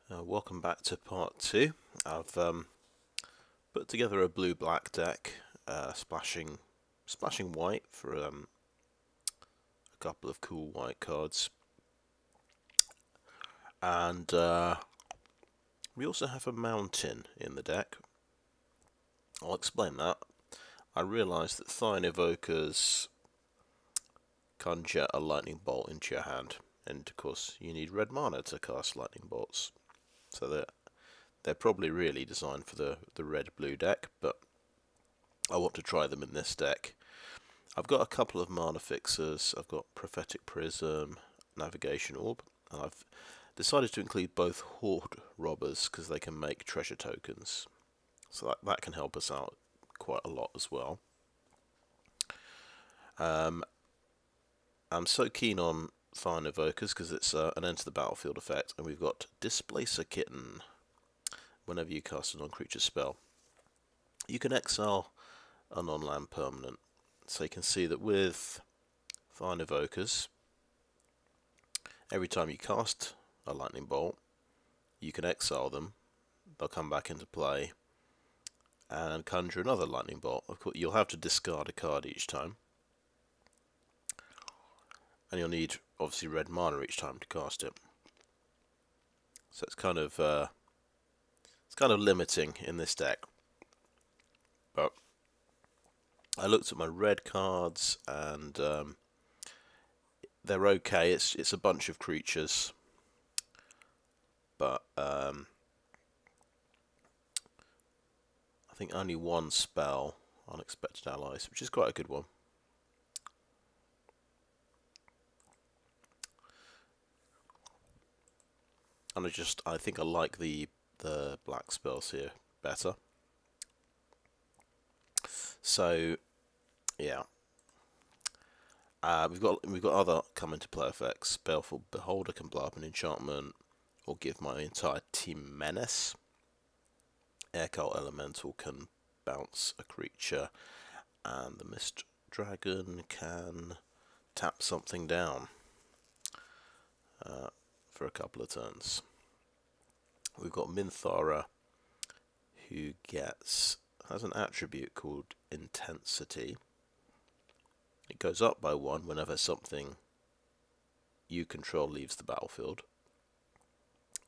Welcome back to part 2. I've put together a blue-black deck, splashing white for a couple of cool white cards, and we also have a mountain in the deck. I'll explain that. I realised that Thayan Evokers conjure a lightning bolt into your hand, and of course you need red mana to cast lightning bolts, so they're probably really designed for the red-blue deck, but I want to try them in this deck. I've got a couple of mana fixers. I've got Prophetic Prism, Navigation Orb, and I've decided to include both Hoard Robbers because they can make treasure tokens, so that can help us out quite a lot as well. I'm so keen on Thayan Evokers because it's an enter the battlefield effect, and we've got Displacer Kitten. Whenever you cast a non-creature spell, you can exile a non-land permanent. So you can see that with Thayan Evokers, every time you cast a lightning bolt, you can exile them. They'll come back into play and conjure another lightning bolt. Of course, you'll have to discard a card each time, and you'll need obviously red mana each time to cast it. So it's kind of limiting in this deck. But I looked at my red cards and they're okay. It's a bunch of creatures, but I think only one spell, Unexpected Allies, which is quite a good one. And I think I like the black spells here better. So yeah, we've got other come into play effects. Baleful Beholder can blow up an enchantment or give my entire team menace. Aircult Elemental can bounce a creature, and the Mist Dragon can tap something down for a couple of turns. We've got Minthara, who has an attribute called Intensity. It goes up by 1 whenever something you control leaves the battlefield,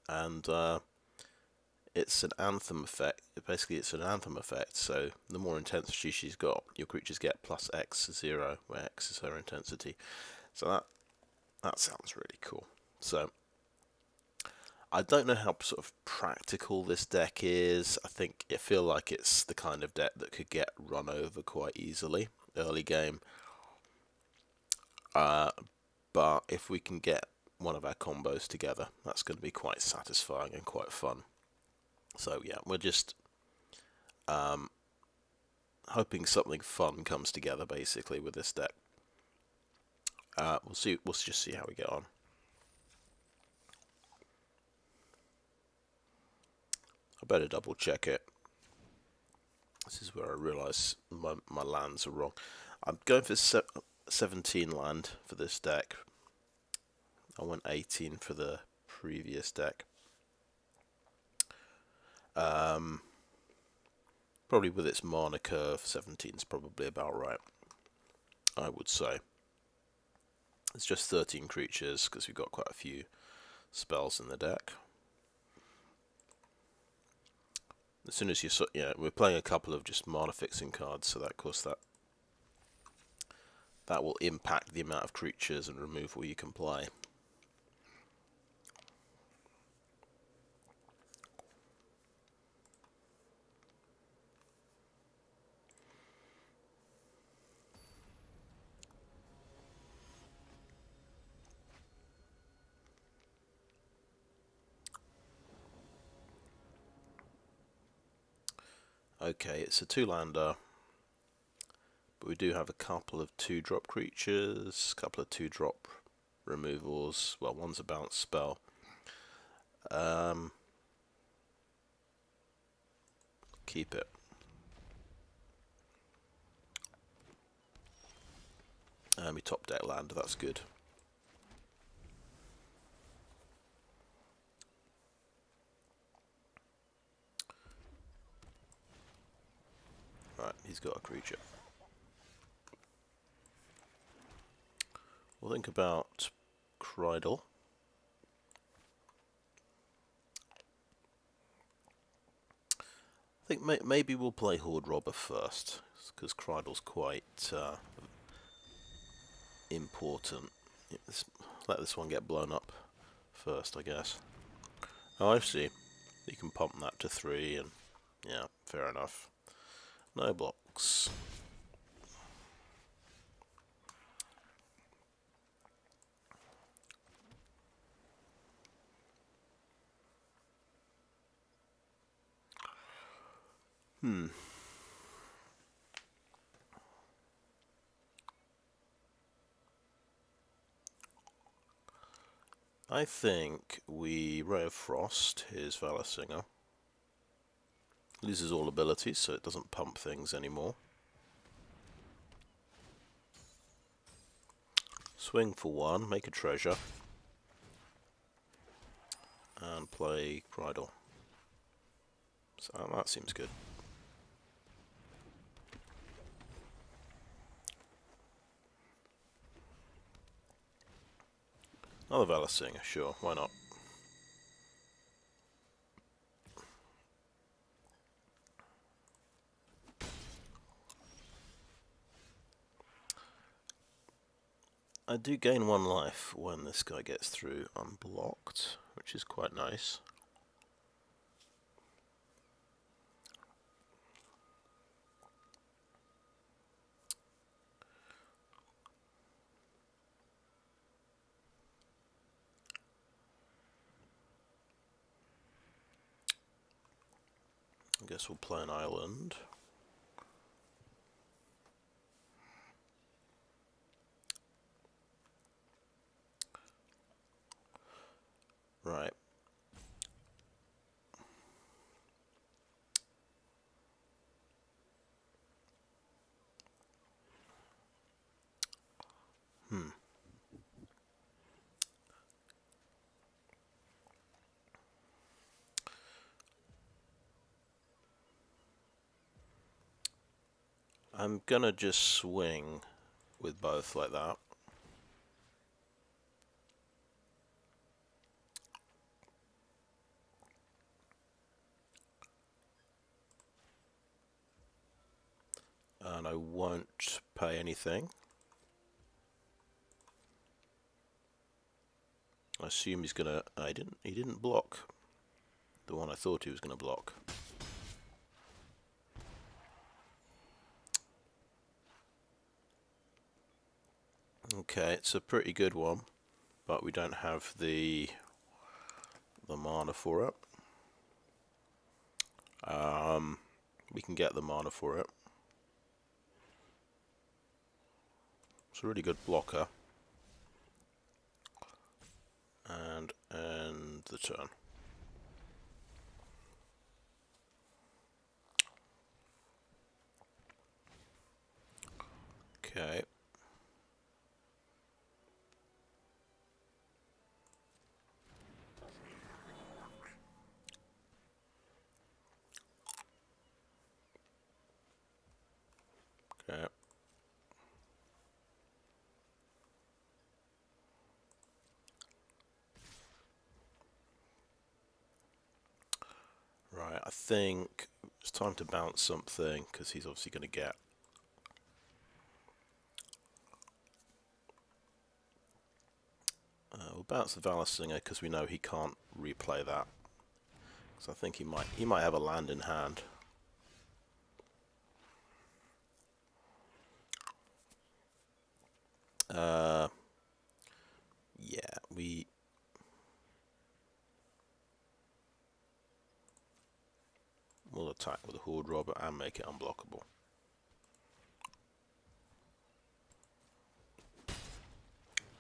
and it's an anthem effect. Basically, it's an anthem effect. So the more intensity she's got, your creatures get plus X0, where X is her intensity. So that sounds really cool. So I don't know how sort of practical this deck is. I feel like it's the kind of deck that could get run over quite easily early game. But if we can get one of our combos together, that's going to be quite satisfying and quite fun. So yeah, we're just hoping something fun comes together basically with this deck. We'll just see how we get on. I better double check it. This is where I realise my lands are wrong. I'm going for 17 land for this deck. I went 18 for the previous deck. Probably with its mana curve, 17 is probably about right, I would say. It's just 13 creatures because we've got quite a few spells in the deck. As soon as we're playing a couple of just mana fixing cards, so that of course that will impact the amount of creatures and removal you can play. Okay, it's a 2-lander, but we do have a couple of 2-drop creatures, a couple of 2-drop removals. Well, one's a bounce spell. Keep it. And we top deck land, that's good. he's got a creature. We'll think about Krydle. I think maybe we'll play Hoard Robber first, because Krydle's quite important. Let's let this one get blown up first, I guess. Oh, I see. You can pump that to 3, and yeah, fair enough. No blocks. I think we Ray of Frost his Valor Singer. Loses all abilities, so it doesn't pump things anymore. Swing for 1, make a treasure, and play Krydle. So that seems good. Another Valor Singer, sure, why not? I do gain 1 life when this guy gets through unblocked, which is quite nice. I guess we'll play an island. Right. I'm gonna just swing with both like that. And I won't pay anything. I assume he's gonna. He didn't block the one I thought he was gonna block. Okay, it's a pretty good one, but we don't have the mana for it. We can get the mana for it. It's a really good blocker. And end the turn. Okay. Okay. Right, I think it's time to bounce something, because he's obviously going to get... we'll bounce the Valor Singer, because we know he can't replay that. So I think he might have a land in hand. Yeah, we'll attack with a Hoard Robber and make it unblockable.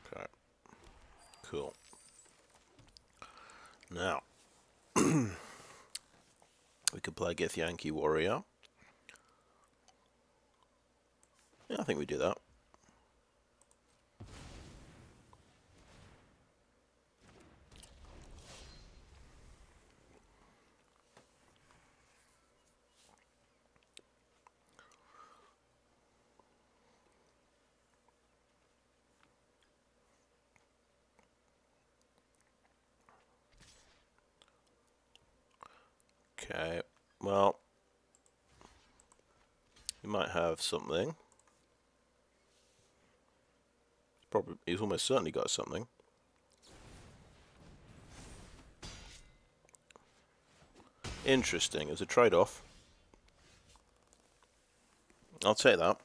Okay, cool. Now, we could play Githyanki Warrior. Yeah, I think we do that. Okay, well, he might have something. Probably, he's almost certainly got something. Interesting. It's a trade-off. I'll take that.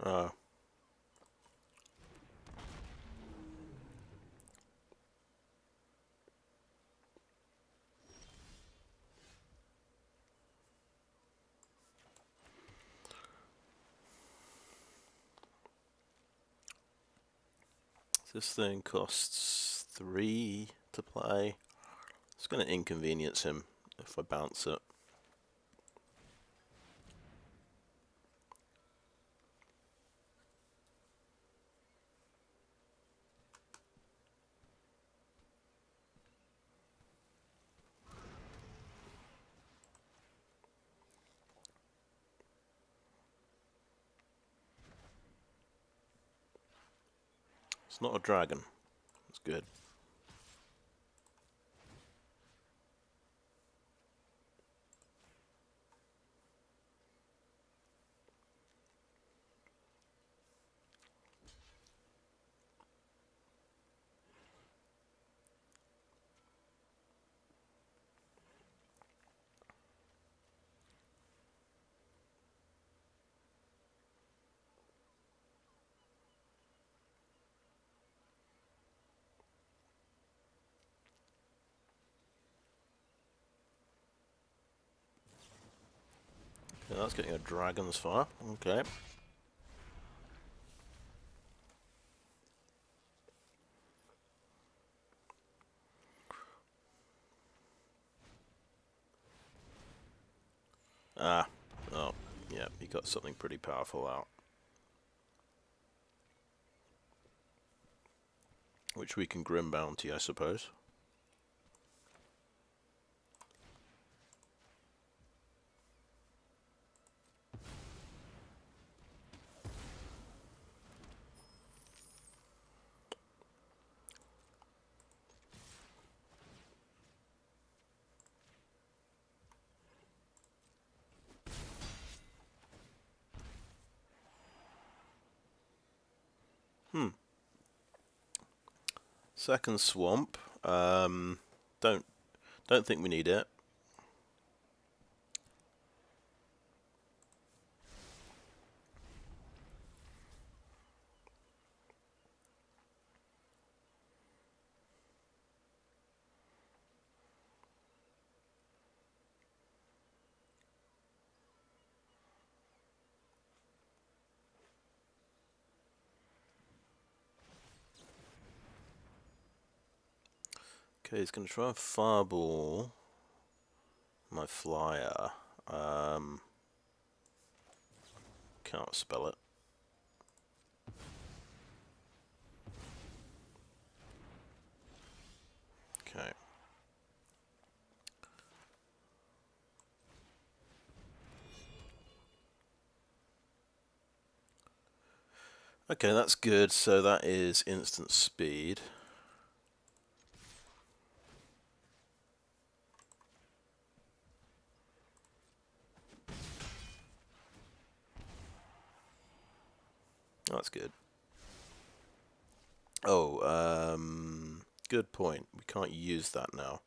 Okay. This thing costs 3 to play. It's going to inconvenience him if I bounce it. It's not a dragon. It's good. Yeah, that's getting a dragon's fire. Okay. Ah. Oh. Yeah, he got something pretty powerful out. Which we can Grim Bounty, I suppose. Second swamp. Don't think we need it. Okay, he's going to try and fireball my flyer. Can't spell it. Okay. Okay, that's good. So that is instant speed. That's good. Oh, good point. We can't use that now.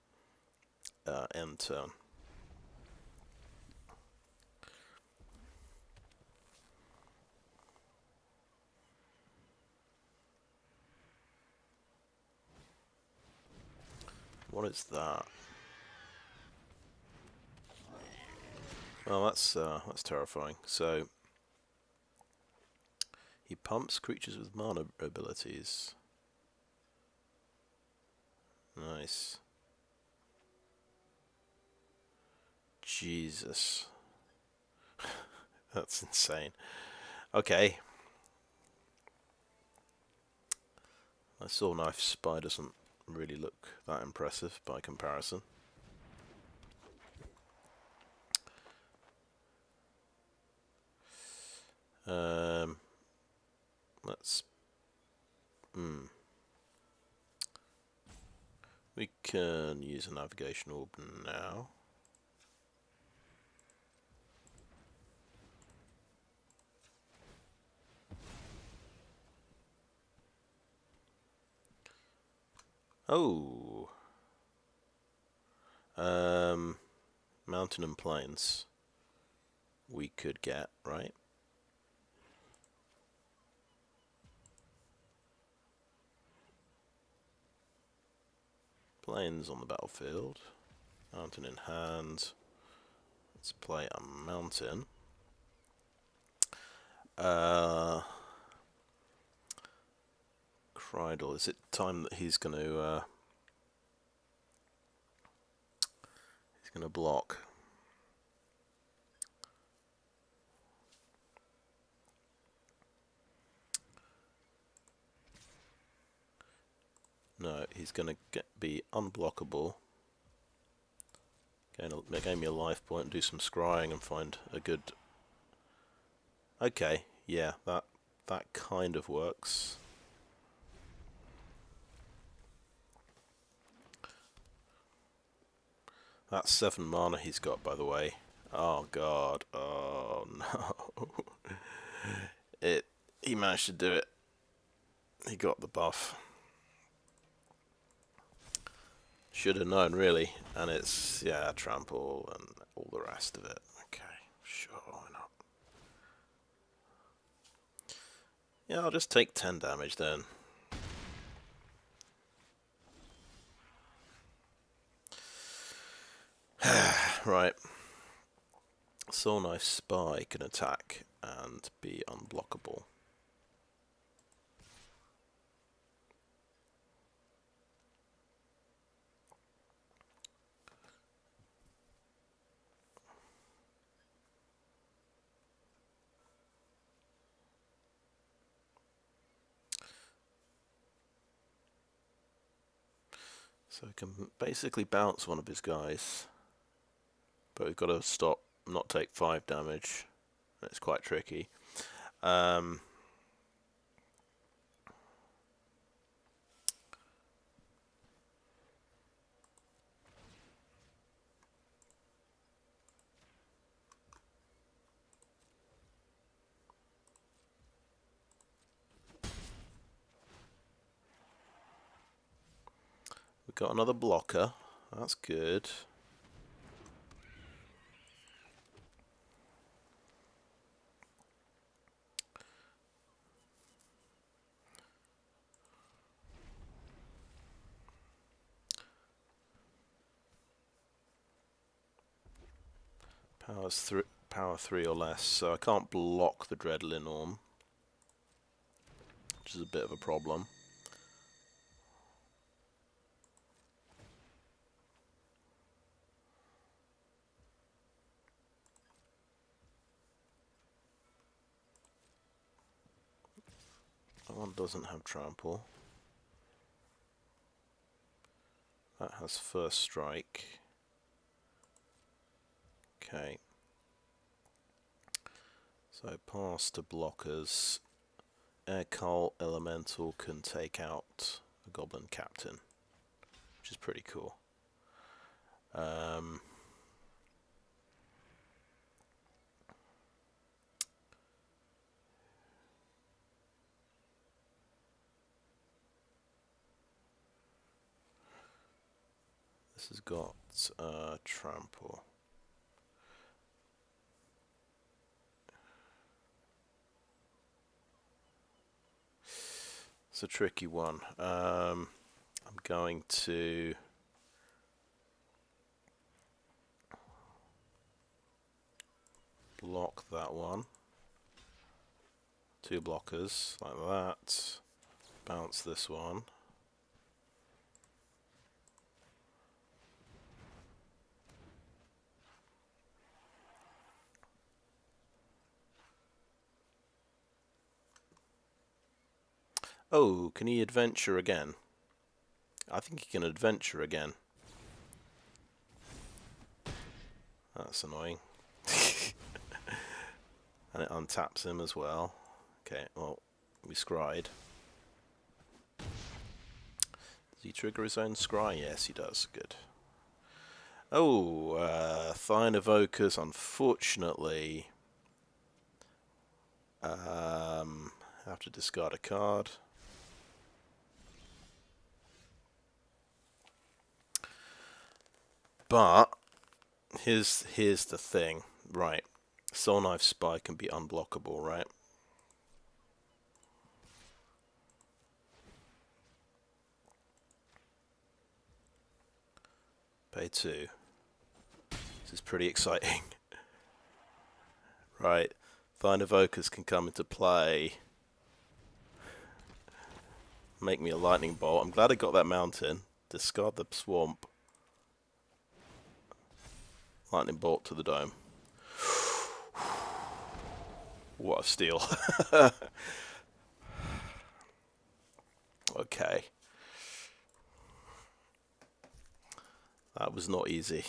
End turn. What is that? Well, that's terrifying. So he pumps creatures with mana abilities. Nice. Jesus. That's insane. Okay. My Soulknife Spy doesn't really look that impressive by comparison. Let's... We can use a navigation orb now. Oh! Mountain and plains we could get, right? Plains on the battlefield. Mountain in hand. Let's play a mountain. Krydle, is it time that he's going to block? No, he's going to be unblockable. Gain me a life point and do some scrying and find a good... Okay, yeah, that kind of works. That's 7 mana he's got, by the way. Oh god, oh no. He managed to do it. He got the buff. Should have known, really. And it's, yeah, trample and all the rest of it. Okay, sure, why not? Yeah, I'll just take 10 damage then. Right. Soulknife Spy can attack and be unblockable. So we can basically bounce one of his guys. But we've got to stop, not take 5 damage. It's quite tricky. We've got another blocker. That's good. Power 3 or less, so I can't block the Dreadlin Orm, which is a bit of a problem. That one doesn't have trample. That has first strike. Okay. So pass to blockers. Air Cull Elemental can take out a Goblin Captain, which is pretty cool. This has got trample. It's a tricky one. I'm going to block that one. 2 blockers like that. Bounce this one. Oh, can he adventure again? I think he can adventure again. That's annoying. And it untaps him as well. Okay, well, we scryed. Does he trigger his own scry? Yes, he does. Good. Oh, Thayan Evokers, unfortunately. Have to discard a card. But here's the thing, right? Soulknife Spy can be unblockable, right? Pay 2. This is pretty exciting. Right, Thayan Evokers can come into play. Make me a lightning bolt. I'm glad I got that mountain. Discard the swamp. Lightning bolt to the dome. What a steal. Okay. That was not easy.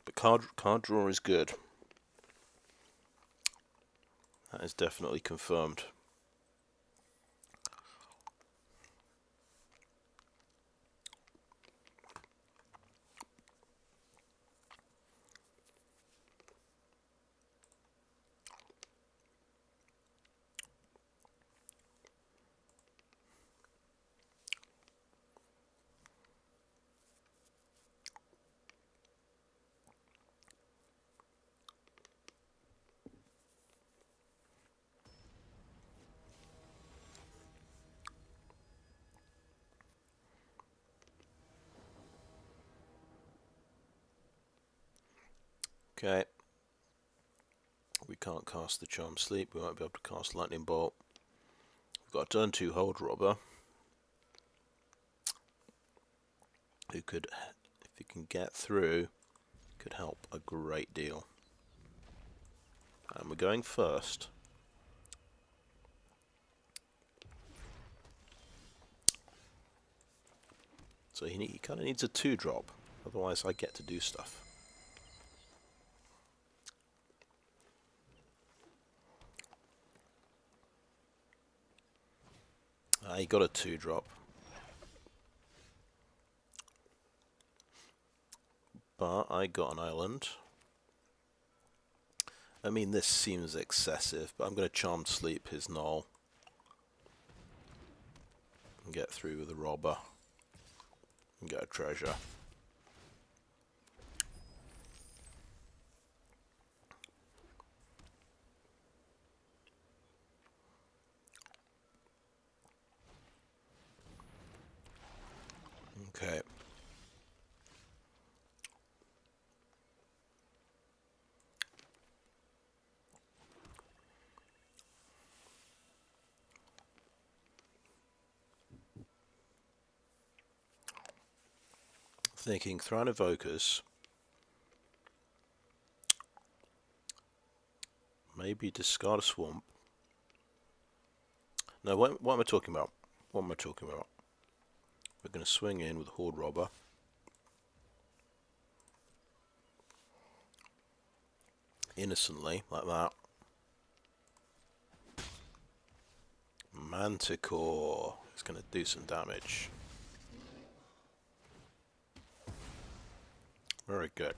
But card draw is good. That is definitely confirmed. Okay. We can't cast the Charm Sleep. We won't be able to cast Lightning Bolt. We've got a turn 2 Hoard Robber, who could, if he can get through, could help a great deal. And we're going first. So he kind of needs a 2-drop, otherwise I get to do stuff. He got a 2-drop. But I got an island. I mean, this seems excessive, but I'm going to Charm Sleep his Null. And get through with a Robber. And get a treasure. Okay. Thinking Thayan Evokers. Maybe discard a swamp. No, what am I talking about? What am I talking about? We're going to swing in with Hoard Robber. Innocently, like that. Manticore is going to do some damage. Very good.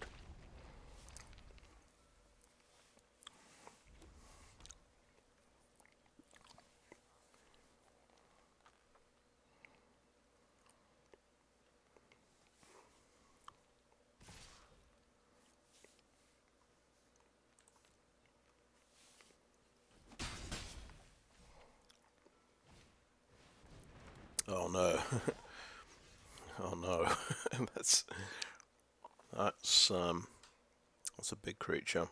Oh no. Oh no. that's a big creature.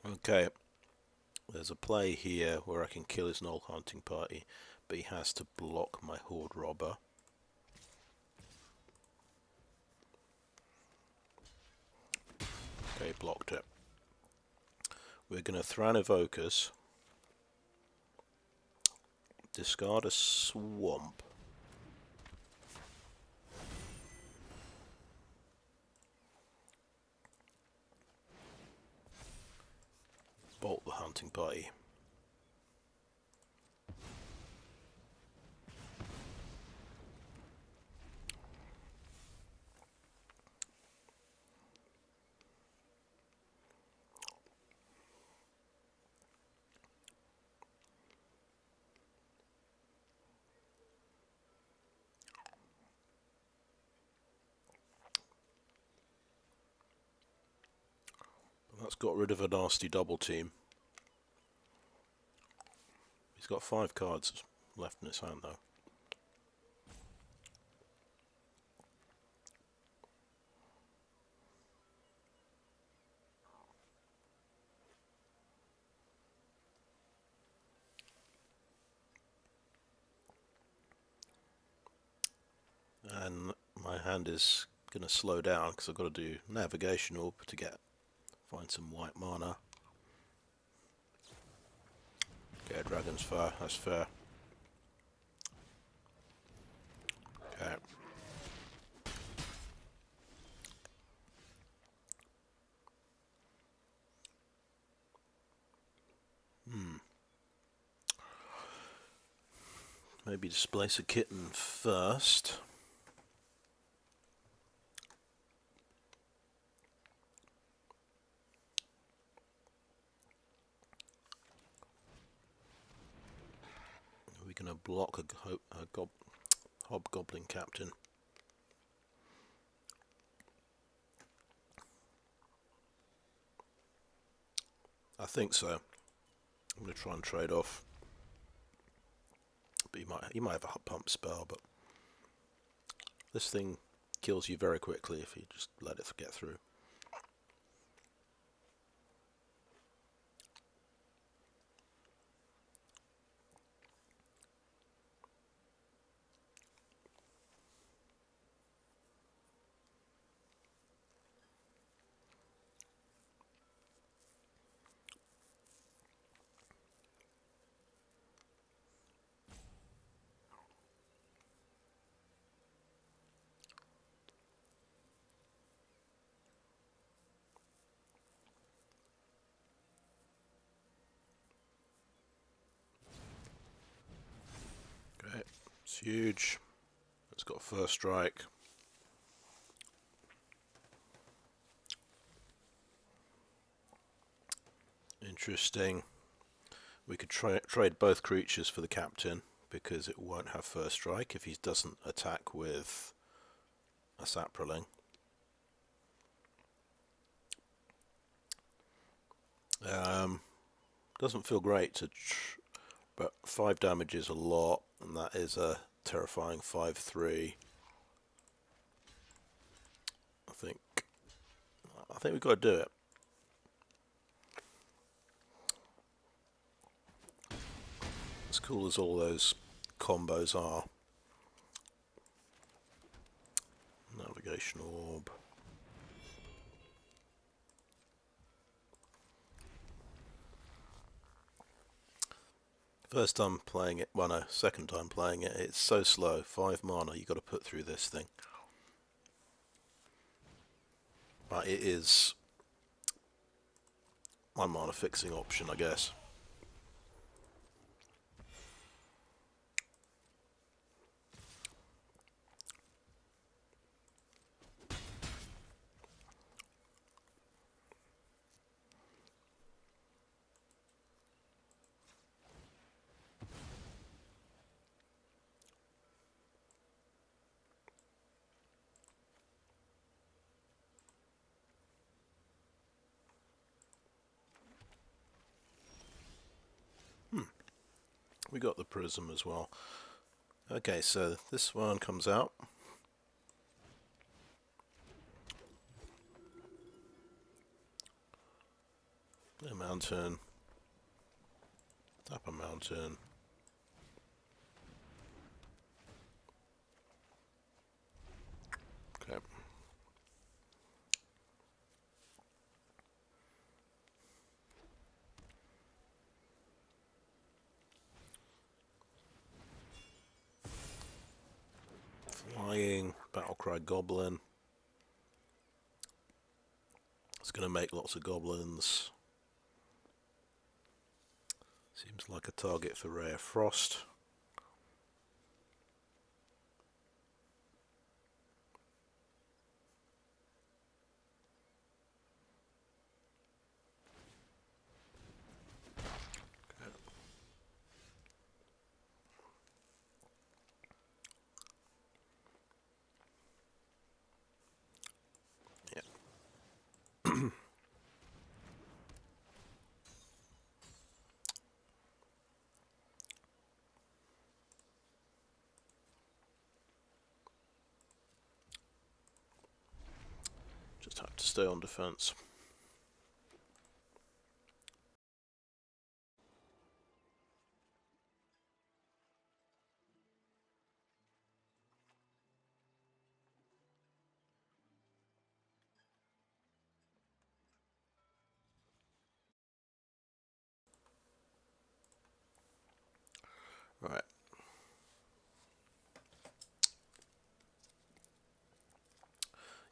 Okay, there's a play here where I can kill his Null Hunting Party, but he has to block my Hoard Robber. Okay, blocked it. We're going to Thayan Evokers, discard a swamp, bolt the hunting party. That's got rid of a nasty double team. He's got 5 cards left in his hand though. And my hand is going to slow down because I've got to do Navigation Orb to find some white mana. Okay, Dragon's Fire, that's fair. Okay. Maybe Displacer Kitten first. We're going to block a Hobgoblin Captain. I think so. I'm going to try and trade off. But you might have a pump spell, but this thing kills you very quickly if you just let it get through. Okay, it's huge. It's got first strike. Interesting. We could trade both creatures for the captain because it won't have first strike if he doesn't attack with a Saproling. Doesn't feel great but 5 damage is a lot, and that is a terrifying 5/3. I think we've got to do it. As cool as all those combos are. Navigation Orb. First time playing it, well no, second time playing it, it's so slow. 5 mana you've got to put through this thing. But it is my mana fixing option, I guess. We got the prism as well. Okay, so this one comes out. A mountain. Tap a mountain. Okay. Flying, Battlecry Goblin. It's going to make lots of goblins. Seems like a target for Ray of Frost. Just have to stay on defense. Right.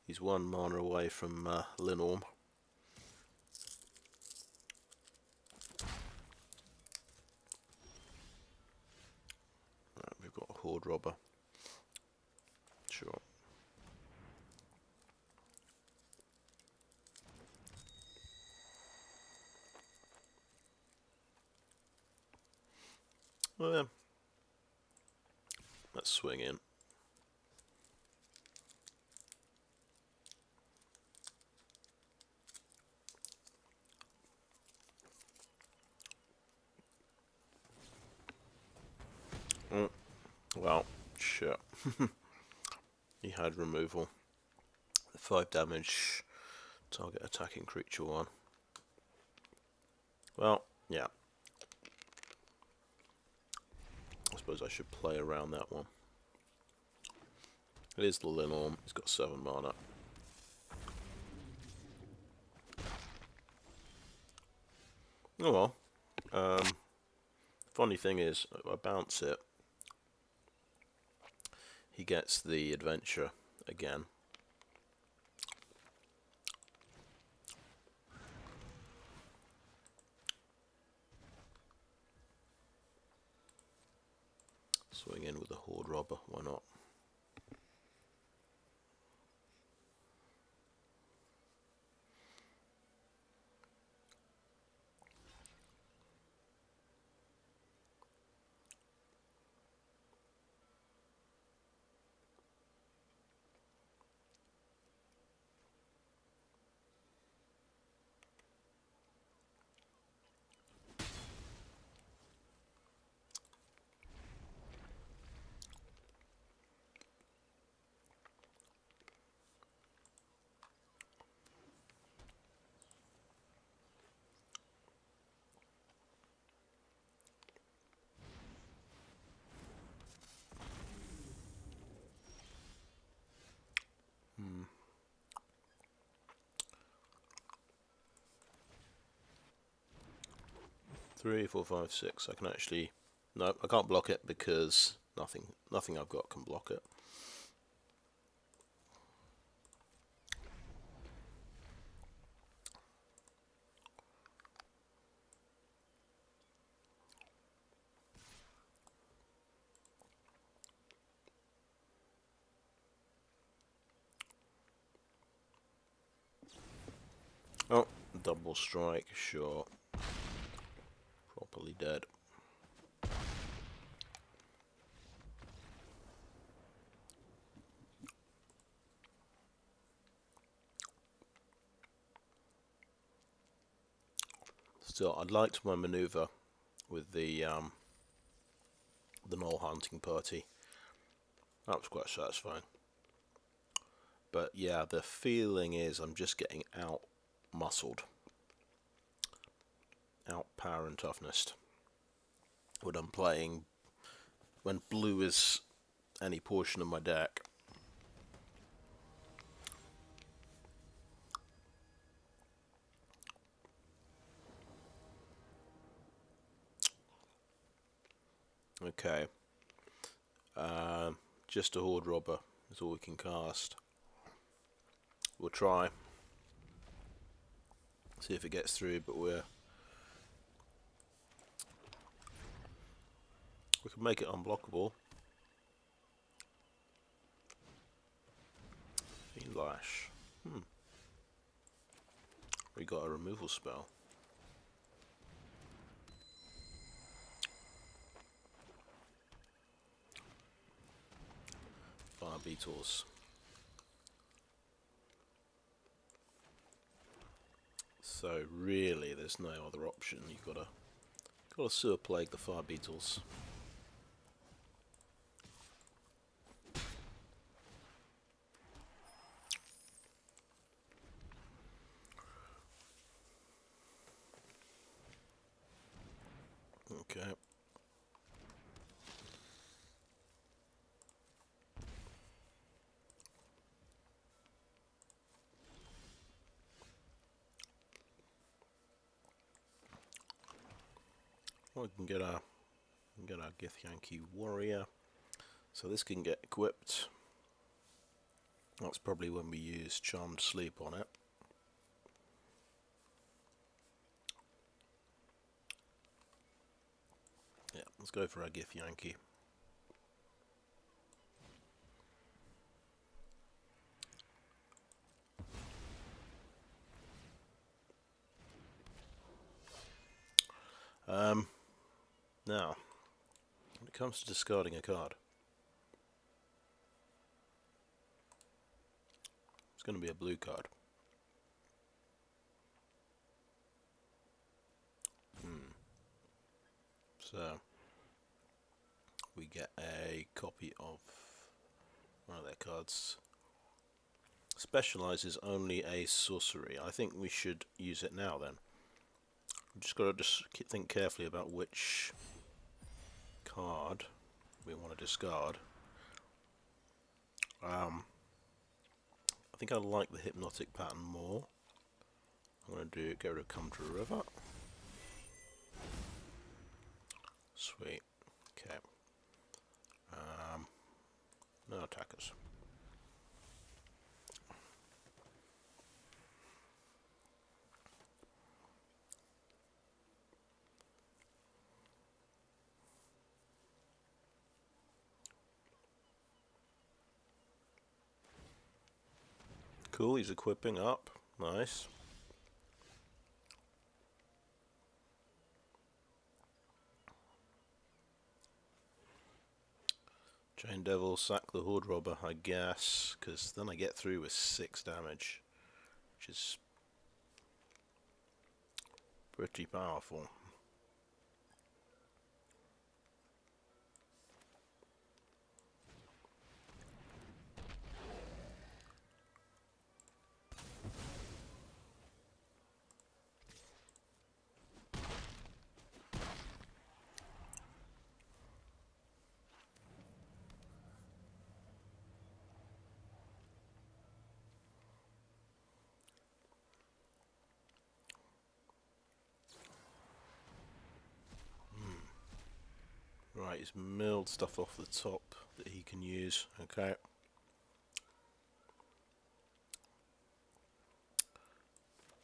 He's 1 mana away from Linnorm. Right, we've got a Hoard Robber. Sure. Well, yeah. Let's swing in. Oh, well, shit. He had removal. 5 damage, target attacking creature 1. Well, yeah. I suppose I should play around that one. It is the Linnorm. He's got 7 mana. Oh well. Funny thing is, I bounce it. He gets the adventure again. Swing in with the Hoard Robber, why not? Hmm. 3, 4, 5, 6. I can actually... No, I can't block it because nothing I've got can block it. Oh, double strike, sure. Properly dead. Still, I'd liked my maneuver with the Knoll hunting party. That was quite satisfying. But yeah, the feeling is I'm just getting out muscled. power and toughness when I'm playing, when blue is any portion of my deck. Okay, just a Hoard Robber is all we can cast. We'll try, see if it gets through, but we can make it unblockable. Fiend Lash. We got a removal spell. Fire Beetles. So really, there's no other option. You've gotta Sewer Plague the Fire Beetles. Okay. Well, we can get our Githyanki warrior. So this can get equipped. That's probably when we use Charmed Sleep on it. Yeah, let's go for our Githyanki. Now, when it comes to discarding a card, it's going to be a blue card. So, we get a copy of one of their cards. Specializes only a sorcery. I think we should use it now then. We've just got to think carefully about which card we want to discard. I think I like the Hypnotic Pattern more. I'm going to get rid of Come to a River. Sweet. Okay. No attackers. Cool, he's equipping up. Nice. Chain Devil, sack the Hoard Robber, I guess, because then I get through with 6 damage, which is pretty powerful. Right, he's milled stuff off the top that he can use. Okay.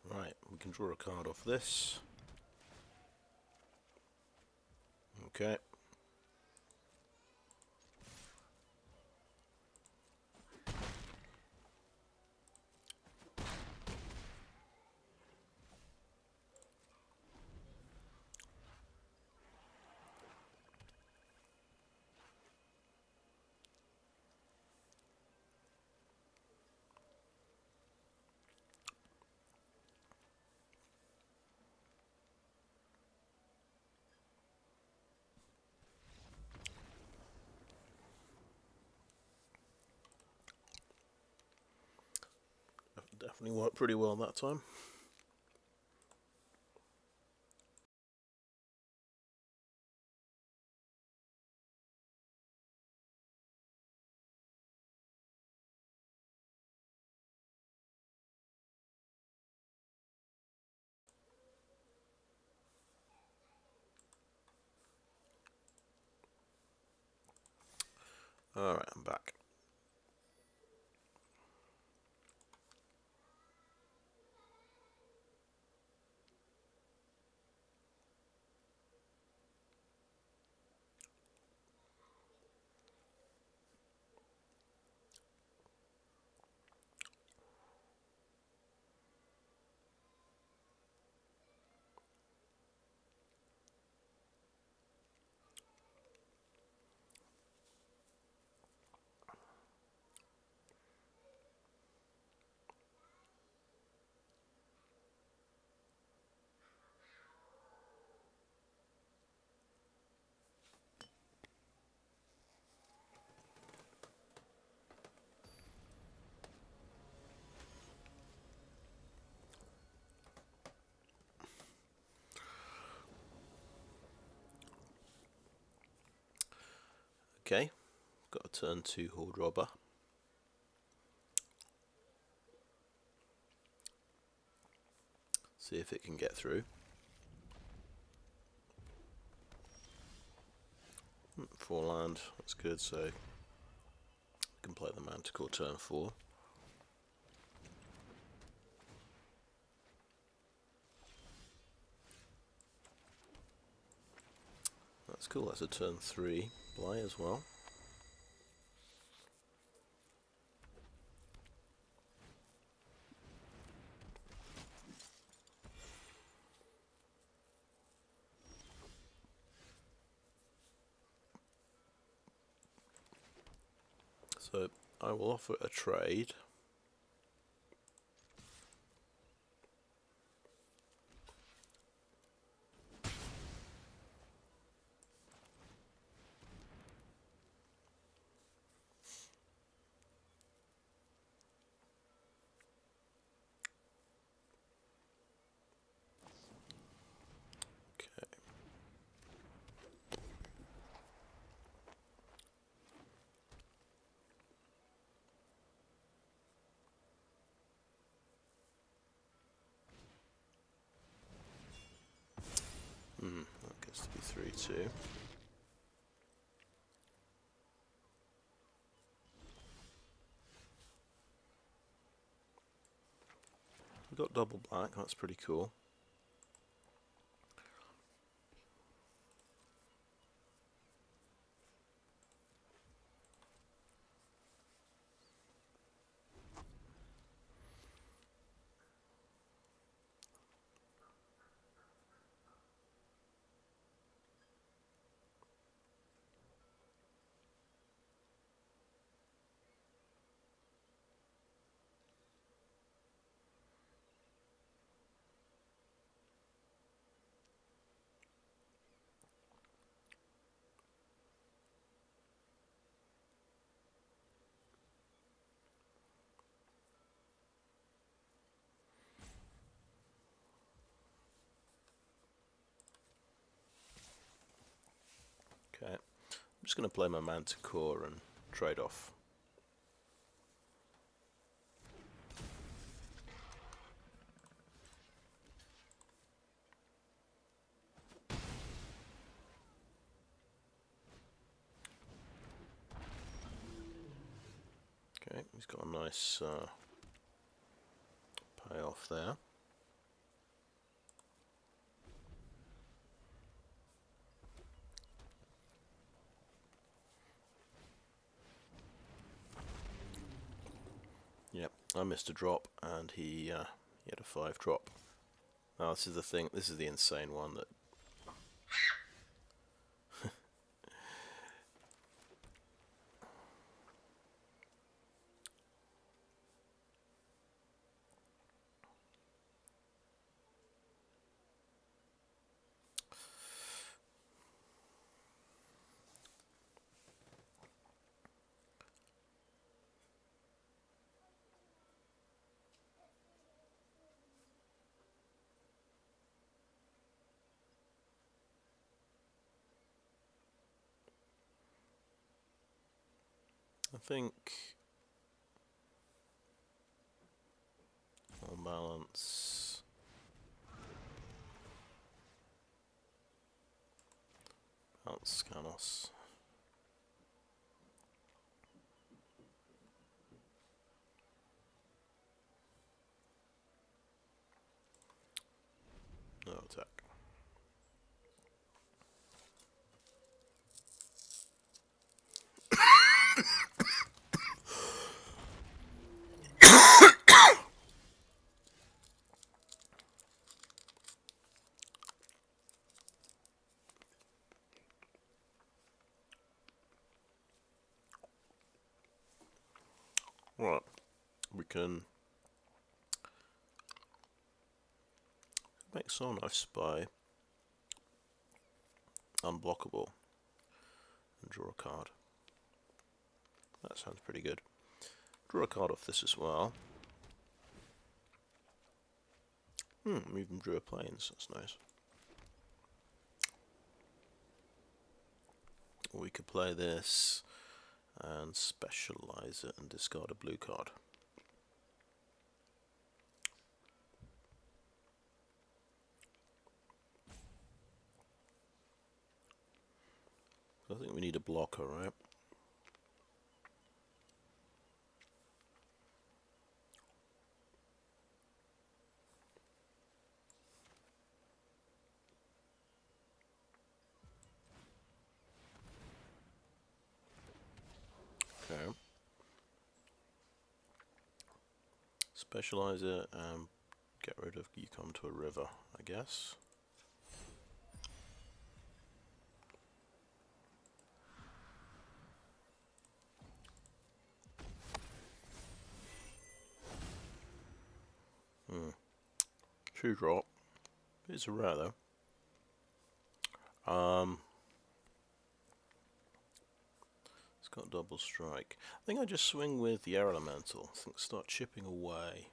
Right, we can draw a card off this. Okay. Definitely worked pretty well that time. Alright, I'm back. Okay, got to turn to Hoard Robber. See if it can get through. 4 land, that's good, so we can play the Manticore turn 4. That's cool, that's a turn 3 play as well. So I will offer a trade. Okay. That gets to be 3-2. We've got double black, that's pretty cool. Okay, I'm just going to play my Manticore and trade off. Okay, he's got a nice payoff there. Yep, I missed a drop and he had a 5 drop. Now this is the thing, this is the insane one that I think on balance Scanos. attack. Right, we can make Soulknife Spy unblockable and draw a card. That sounds pretty good. Draw a card off this as well. We even drew a plains, that's nice. Or we could play this and specialize it and discard a blue card. I think we need a blocker, right? Okay. Specialize it and get rid of you come to a river, I guess. True drop. It's a rare though. It's got double strike. I think I just swing with the air elemental. I think start chipping away.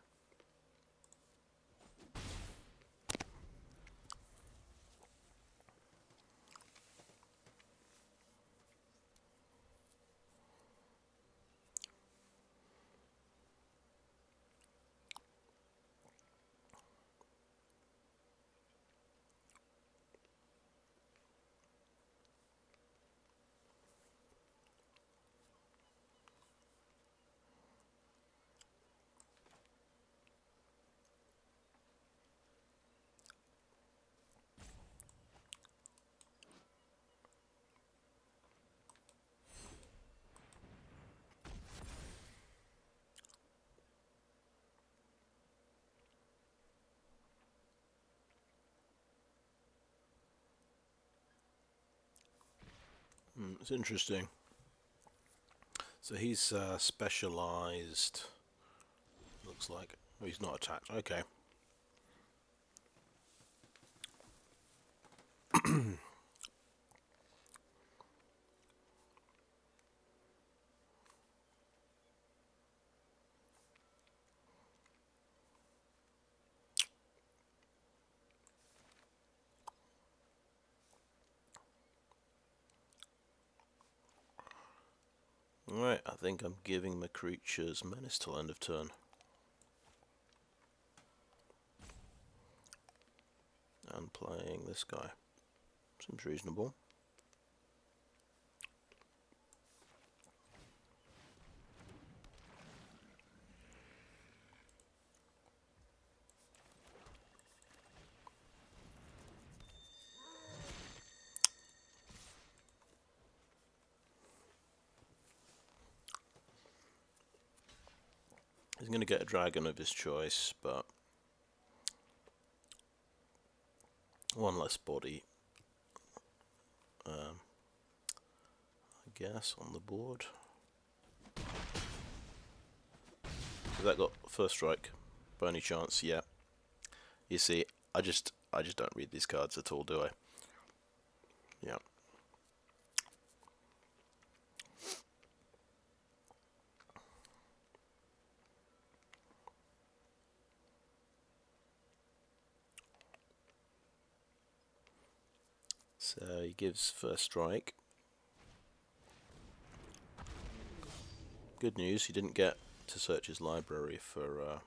It's interesting. So he's specialized. Looks like oh, he's not attacked. Okay. Alright, I think I'm giving my creatures menace till end of turn. And playing this guy. Seems reasonable. He's going to get a dragon of his choice, but one less body, I guess, on the board. Has that got first strike? By any chance? Yeah. You see, I just don't read these cards at all, do I? Yeah. So he gives first strike. Good news, he didn't get to search his library for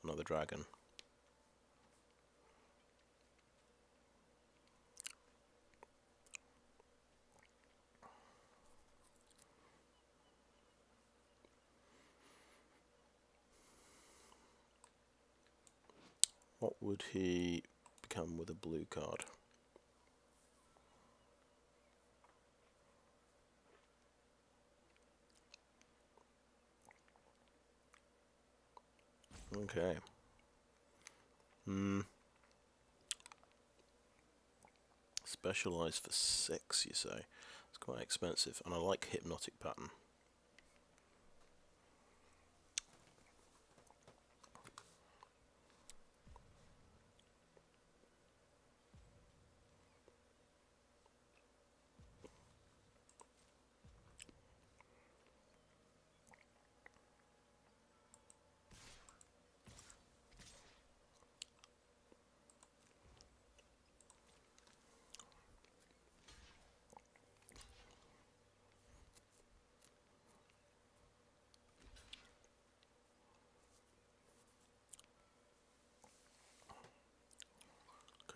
another dragon. What would he come with a blue card. Okay. Specialised for 6, you say? It's quite expensive, and I like Hypnotic Pattern.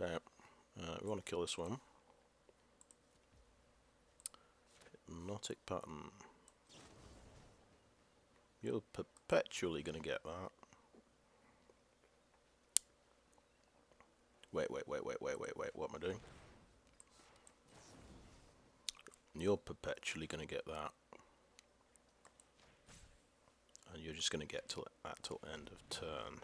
Okay, we want to kill this one. Hypnotic Pattern. You're perpetually going to get that. Wait, what am I doing? You're perpetually going to get that. And you're just going to get that till end of turn.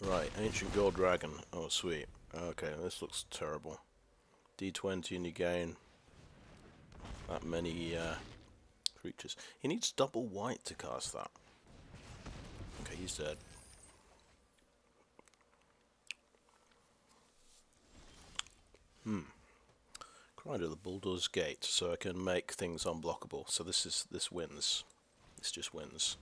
Right, Ancient Gold Dragon. Oh, sweet. Okay, this looks terrible. D20 and you gain that many creatures. He needs double white to cast that. Okay, he's dead. Krydle, the Baldur's Gate, so I can make things unblockable. So this wins. This just wins.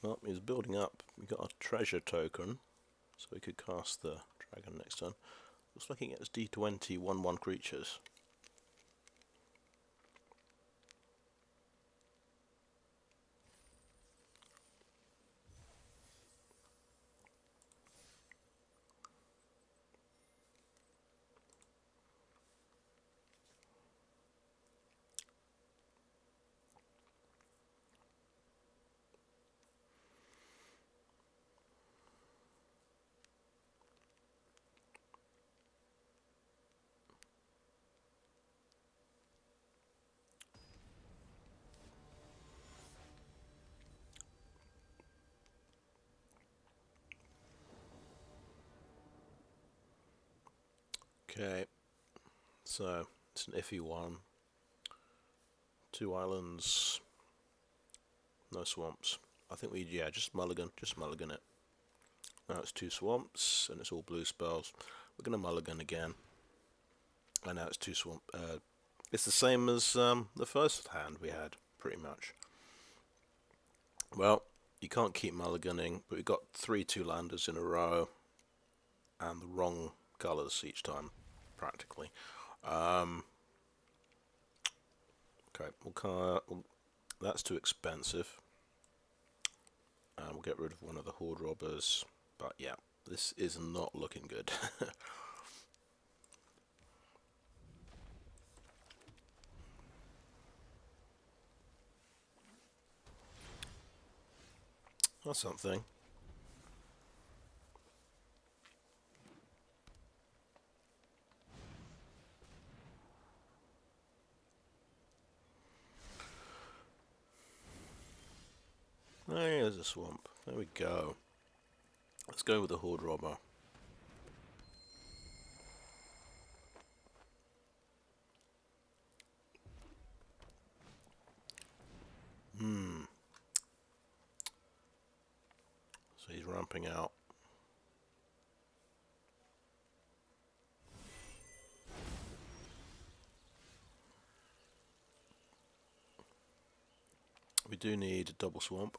Well, he's building up. We got a treasure token, so we could cast the dragon next turn. Looks like he gets D20 1/1 creatures. Okay, so it's an iffy one. 2 islands, no swamps. I think yeah, just mulligan it. Now it's 2 swamps, and it's all blue spells. We're going to mulligan again. And now it's 2 swamp. It's the same as the first hand we had, pretty much. Well, you can't keep mulliganing, but we got 3 2-landers in a row, and the wrong colours each time, practically. Okay, that's too expensive. And we'll get rid of one of the Hoard Robbers. But yeah, this is not looking good. That's something. Oh, yeah, there's a swamp. There we go. Let's go with the Hoard Robber. So he's ramping out. We do need a double swamp.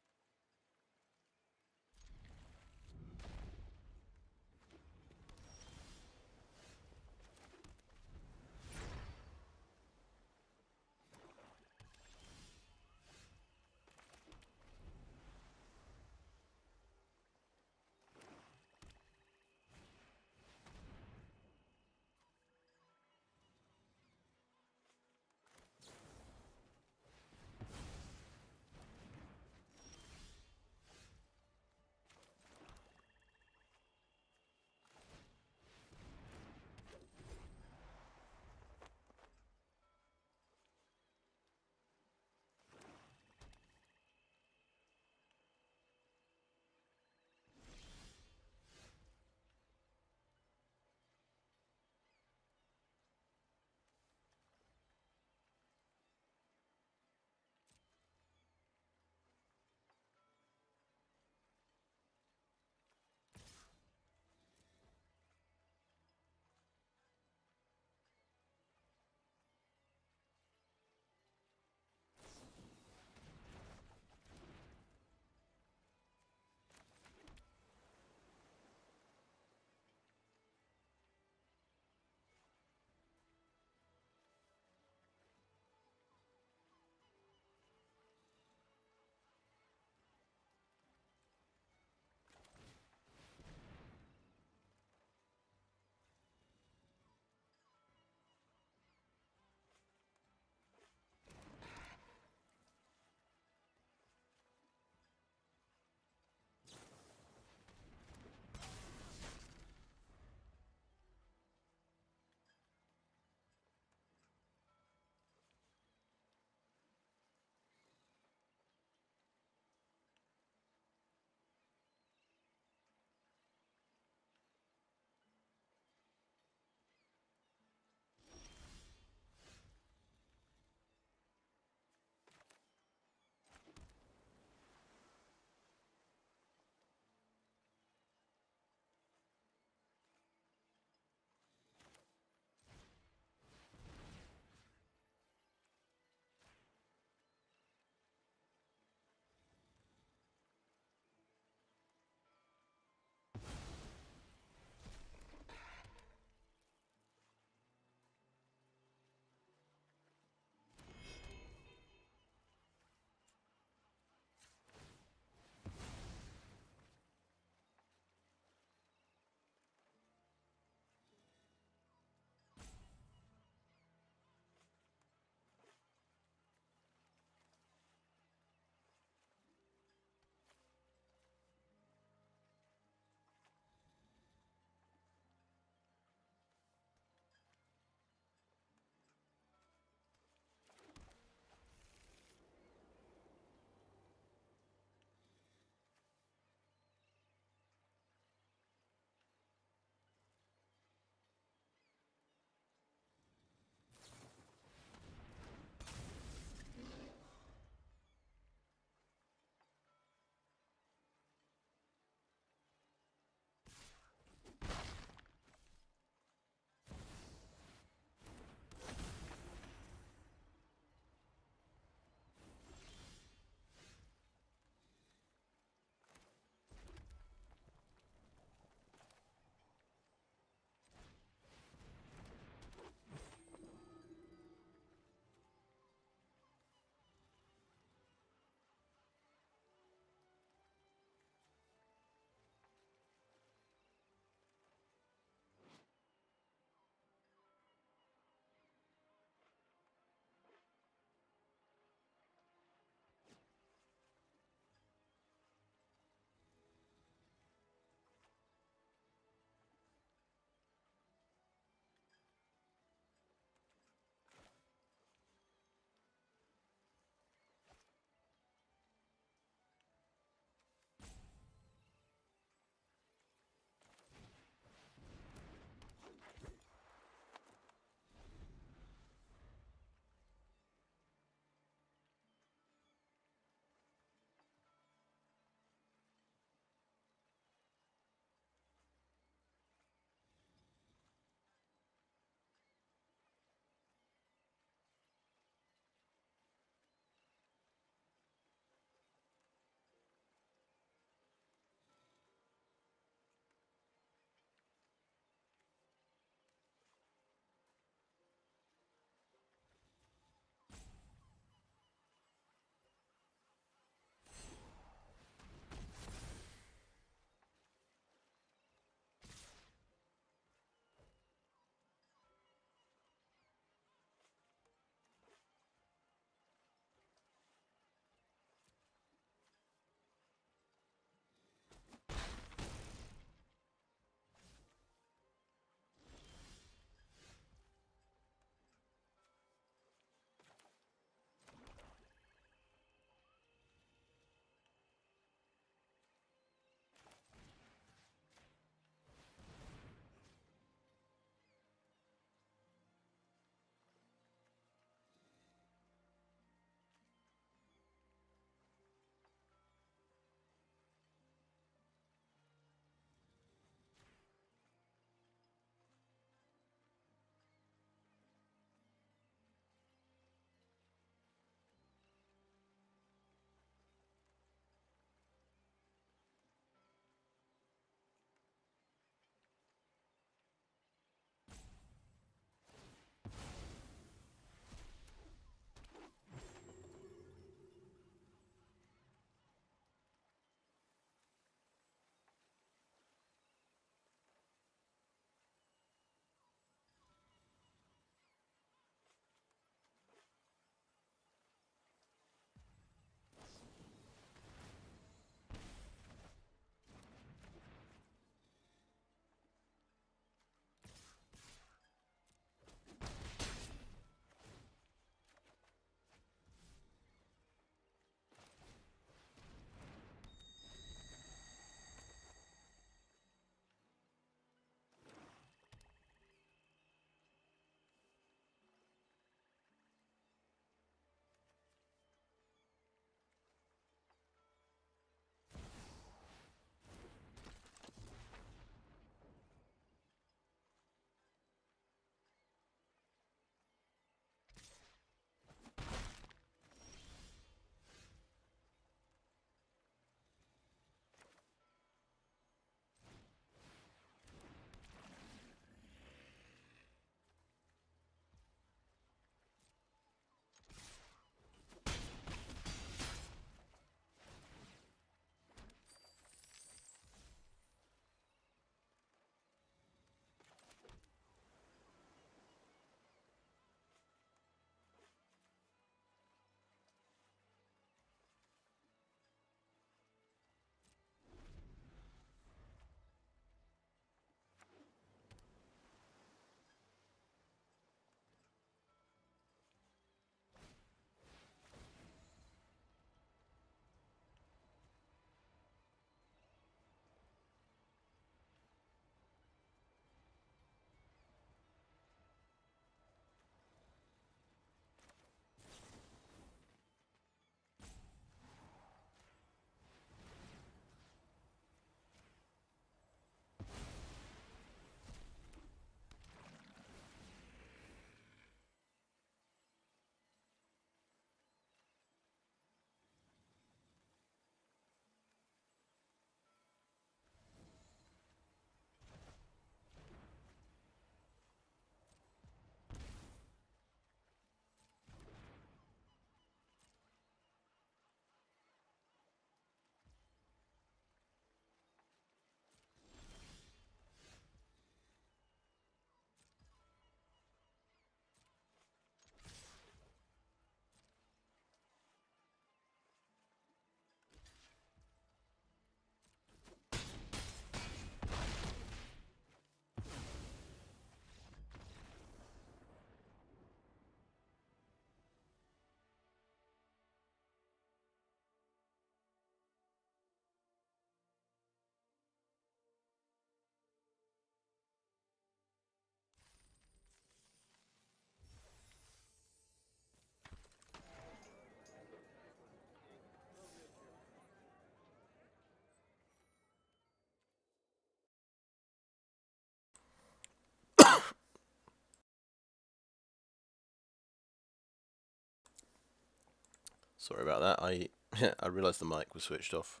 Sorry about that. I realised the mic was switched off.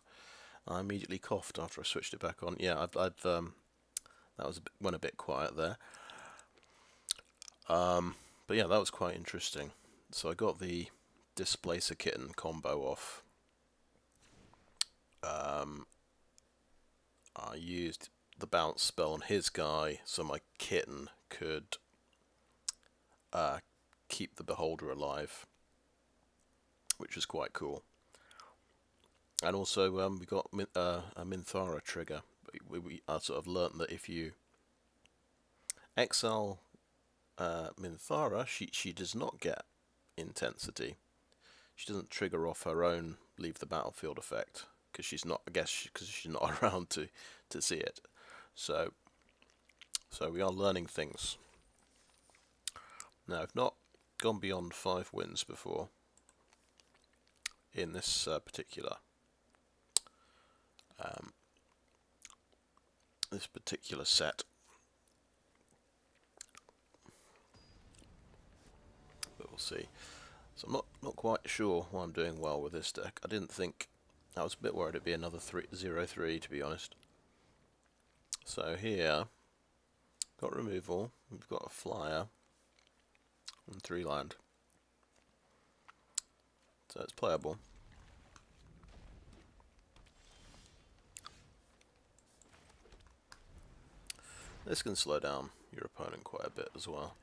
I immediately coughed after I switched it back on. Yeah, that was went a bit quiet there. But yeah, that was quite interesting. So I got the Displacer Kitten combo off. I used the bounce spell on his guy so my kitten could keep the Beholder alive, which was quite cool. And also we got a Minthara trigger. We sort of learnt that if you exile Minthara, she does not get intensity. She doesn't trigger off her own leave the battlefield effect because she's not. I guess because she's not around to see it. So we are learning things. Now I've not gone beyond 5 wins before in this particular set. But we'll see. So I'm not quite sure why I'm doing well with this deck. I didn't think. I was a bit worried it'd be another 0-3 to be honest. So here, got removal, we've got a flyer, and 3 land. So it's playable. This can slow down your opponent quite a bit as well.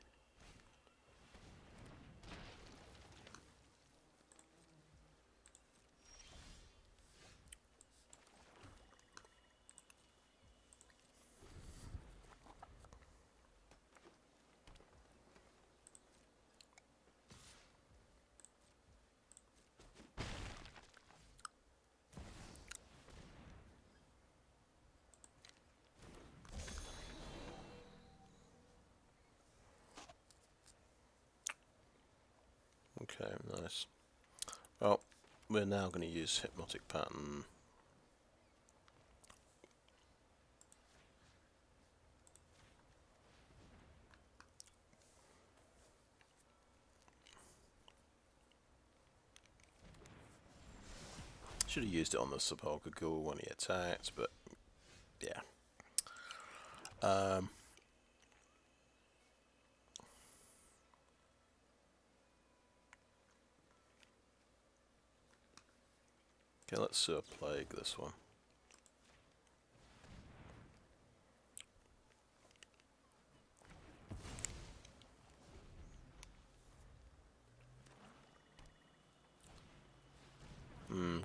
Okay, nice. Well, we're now going to use Hypnotic Pattern. Should have used it on the Sepulchre Ghoul when he attacked, but yeah. Okay, let's Sewer Plague this one.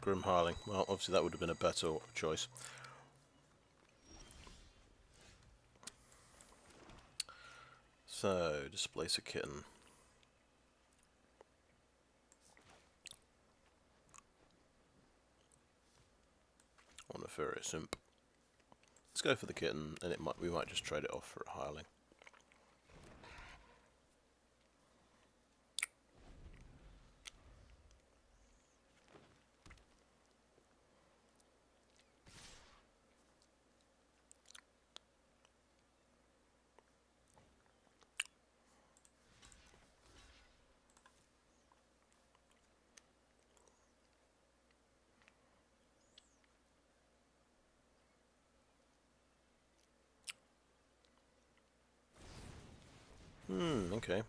Grim Harling. Well, obviously that would have been a better choice. So, Displacer Kitten. Or Nefarious Imp. Let's go for the Kitten, and we might just trade it off for a Hireling. Okay.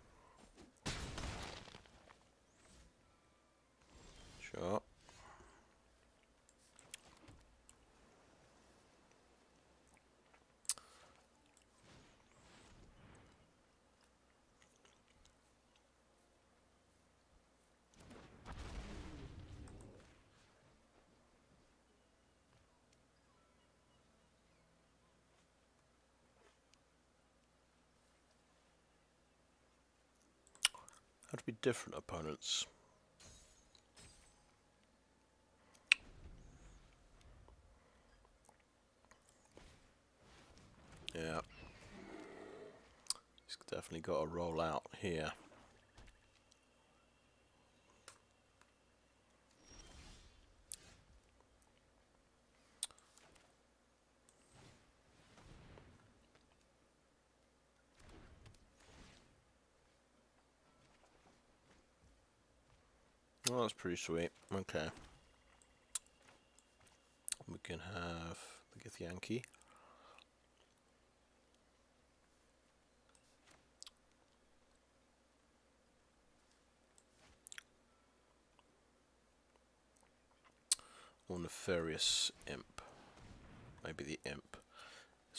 Sure. Have to be different opponents. Yeah. He's definitely got to roll out here. Oh, that's pretty sweet. Okay. We can have the Githyanki. Or Nefarious Imp. Maybe the Imp.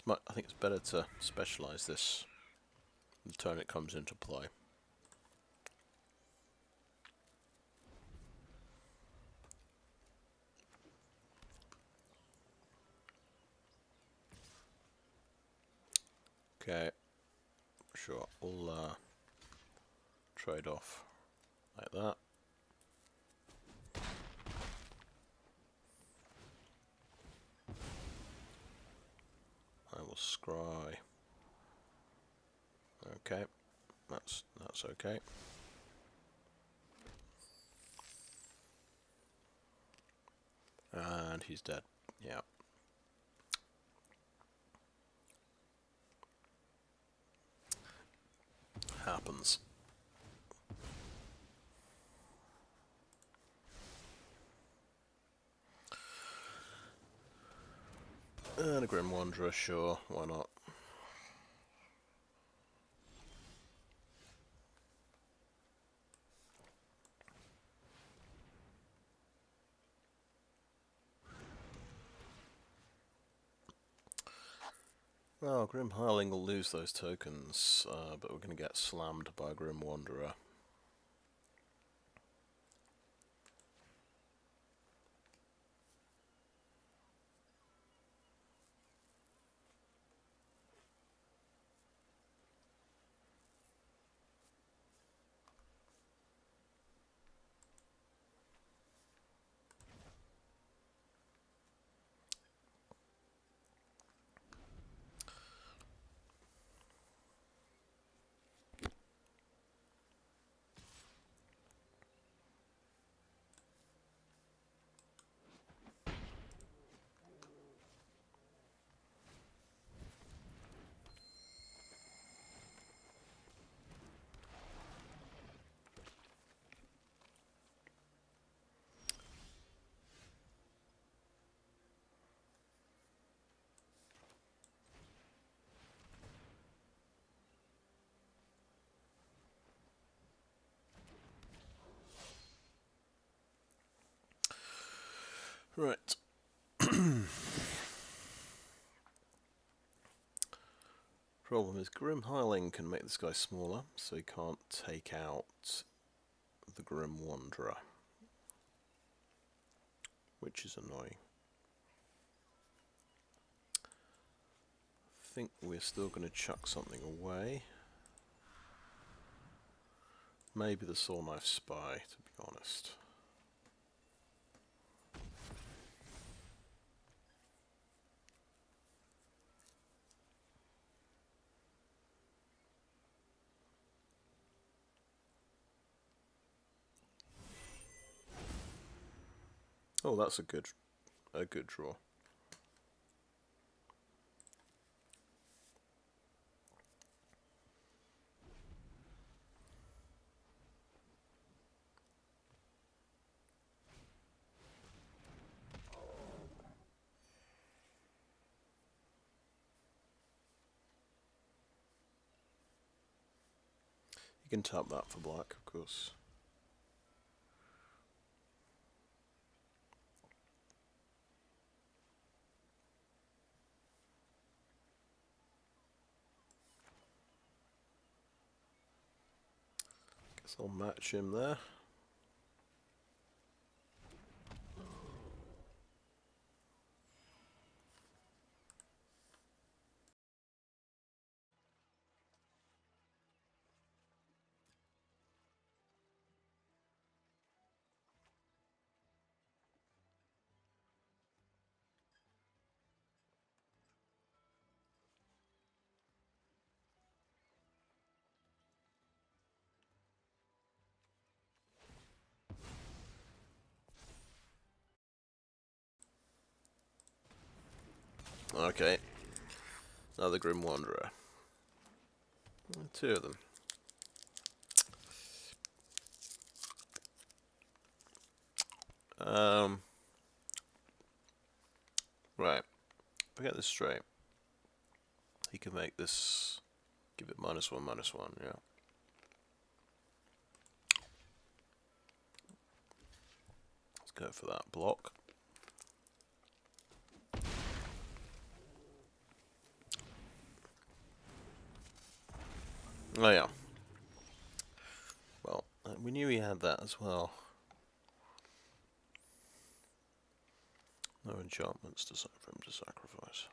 I think it's better to specialise this the turn it comes into play. Okay, sure, we'll trade off like that. I will scry. Okay, that's okay. And he's dead. Yeah. Happens. And a Grim Wanderer, sure, why not? Well, Grim Hireling will lose those tokens, but we're going to get slammed by a Grim Wanderer. Right. Problem is, Grim Hireling can make this guy smaller, so he can't take out the Grim Wanderer, which is annoying. I think we're still going to chuck something away. Maybe the Soulknife Spy, to be honest. Oh, that's a good draw. You can tap that for black, of course. Guess I'll match him there. Okay. Another Grim Wanderer. Two of them. Right. If I get this straight, he can make this, give it -1/-1, yeah. Let's go for that block. Oh yeah. Well, we knew he had that as well. No enchantments for him to sacrifice.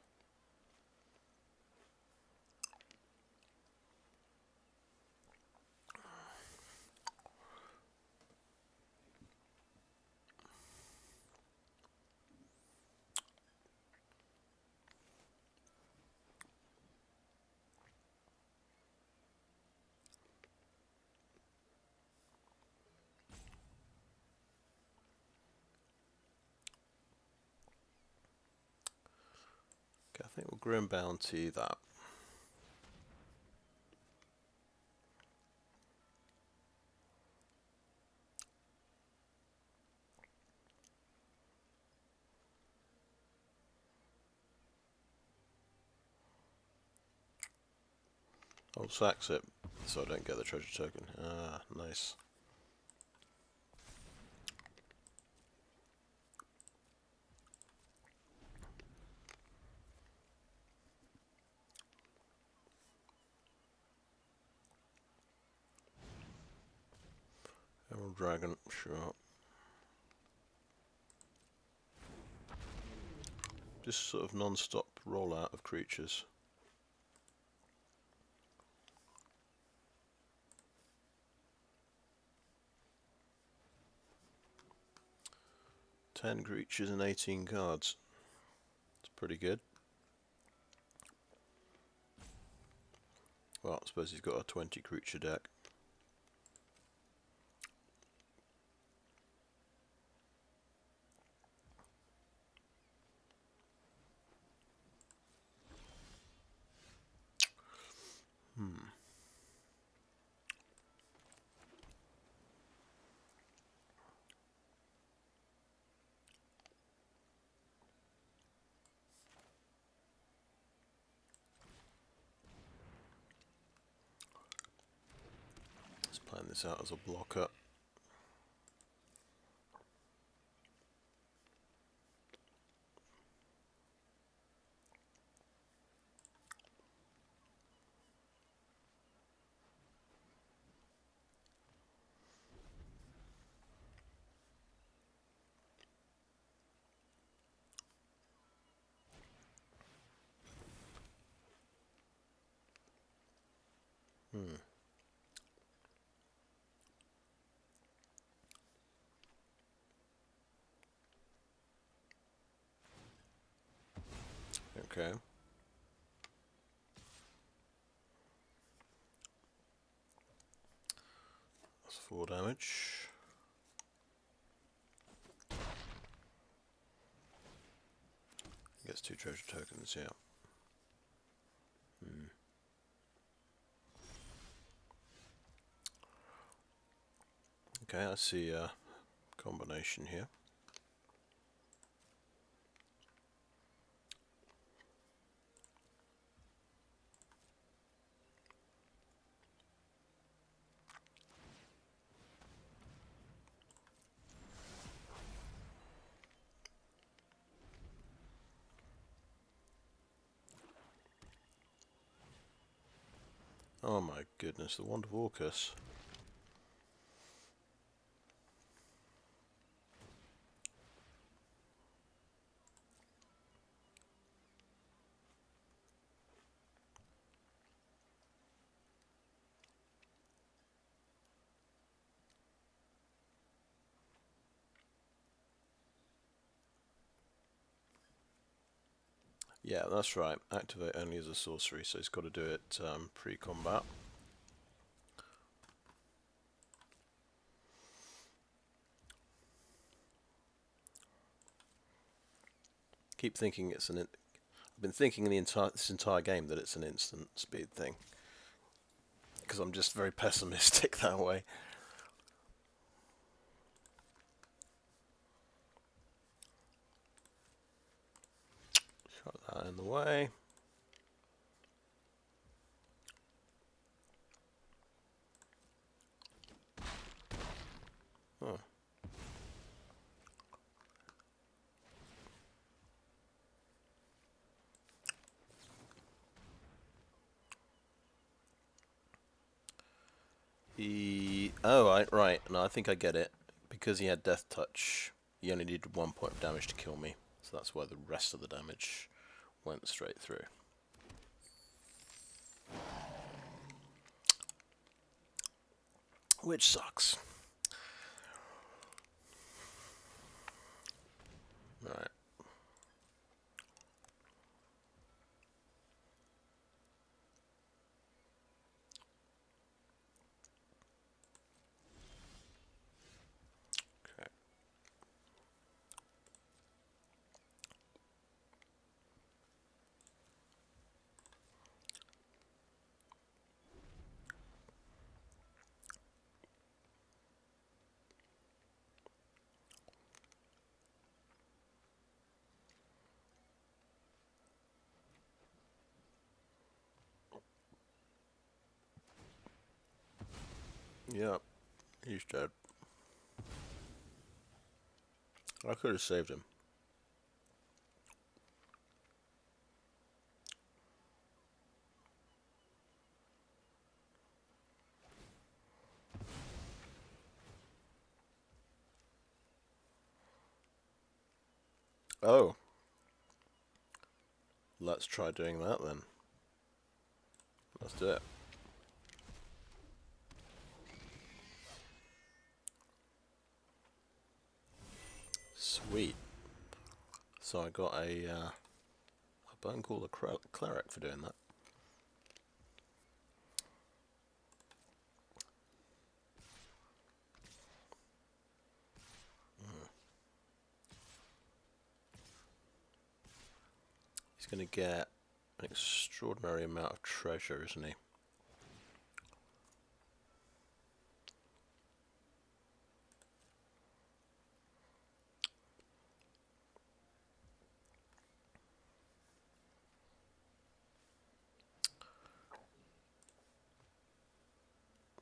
Okay, I think we'll Grim Bounty that. I'll sax it so I don't get the treasure token. Ah, nice. Emerald Dragon, sure. Just sort of non-stop rollout of creatures. Ten creatures and 18 cards. It's pretty good. Well, I suppose he's got a 20 creature deck. Let's plan this out as a blocker. Okay. That's 4 damage. Gets 2 treasure tokens, yeah. Okay, I see a combination here. Oh my goodness, the Wand of Orcus. Yeah, that's right. Activate only as a sorcery, so he's got to do it pre-combat. Keep thinking it's an. I've been thinking this entire game that it's an instant speed thing, because I'm just very pessimistic that way. that in the way. Oh. Oh, right. No, I think I get it. Because he had Death Touch, he only needed 1 point of damage to kill me. So that's why the rest of the damage went straight through. Which sucks. Right. Okay. Yep. He's dead. I could have saved him. Oh. Let's try doing that then. Let's do it. Sweet. So I got a button called a cleric for doing that. He's going to get an extraordinary amount of treasure, isn't he?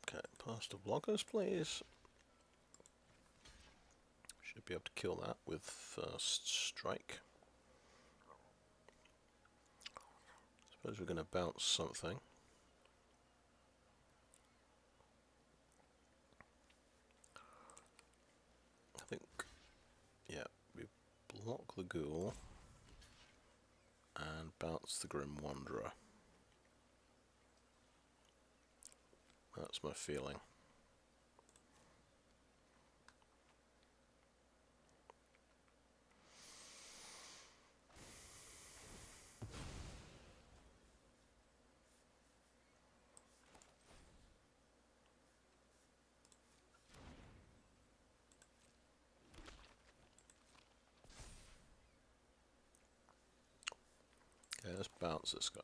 Okay, past the blockers, please. Should be able to kill that with first strike. Suppose we're going to bounce something. I think, yeah, we block the ghoul and bounce the Grim Wanderer. That's my feeling. Okay, let's bounce this guy.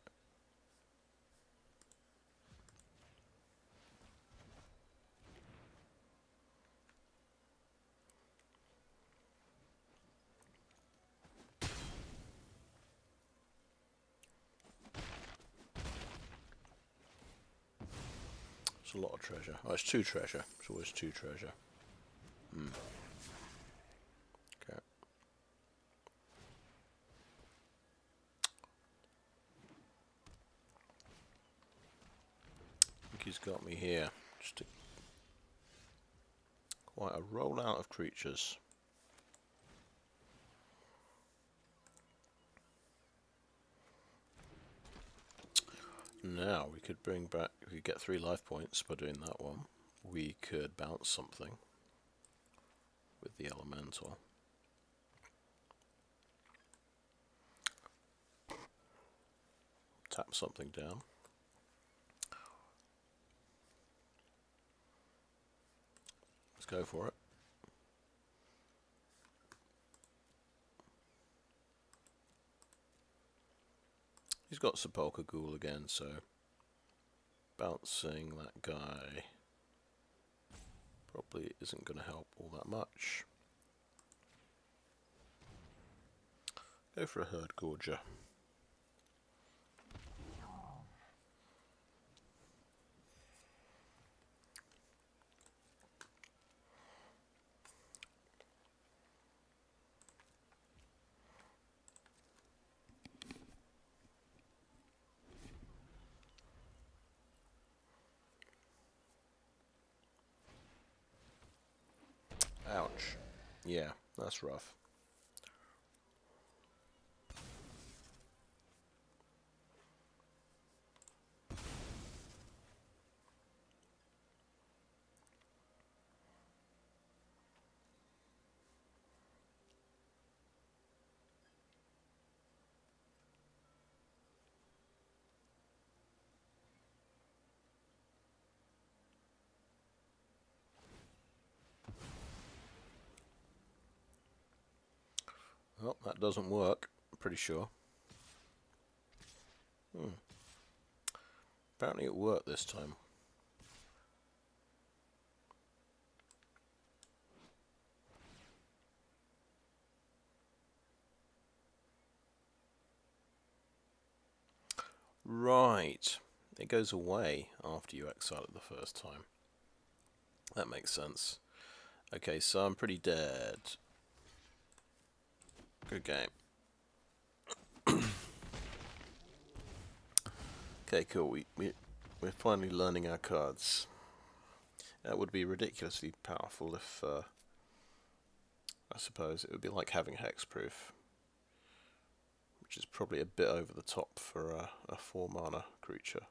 It's a lot of treasure. Oh, it's 2 treasure. It's always 2 treasure. Okay. I think he's got me here. Just quite a rollout of creatures. Now we could bring back, if we get 3 life points by doing that one, we could bounce something with the elemental. Tap something down. Let's go for it. He's got Sepulchre Ghoul again, so bouncing that guy probably isn't going to help all that much. Go for a Herd Gorger. Yeah, that's rough. Well, that doesn't work, I'm pretty sure. Apparently it worked this time. Right. It goes away after you exile it the first time. That makes sense. Okay, so I'm pretty dead. Good game. Okay, cool. We're finally learning our cards. That would be ridiculously powerful if, I suppose, it would be like having hexproof, which is probably a bit over the top for a 4-mana creature.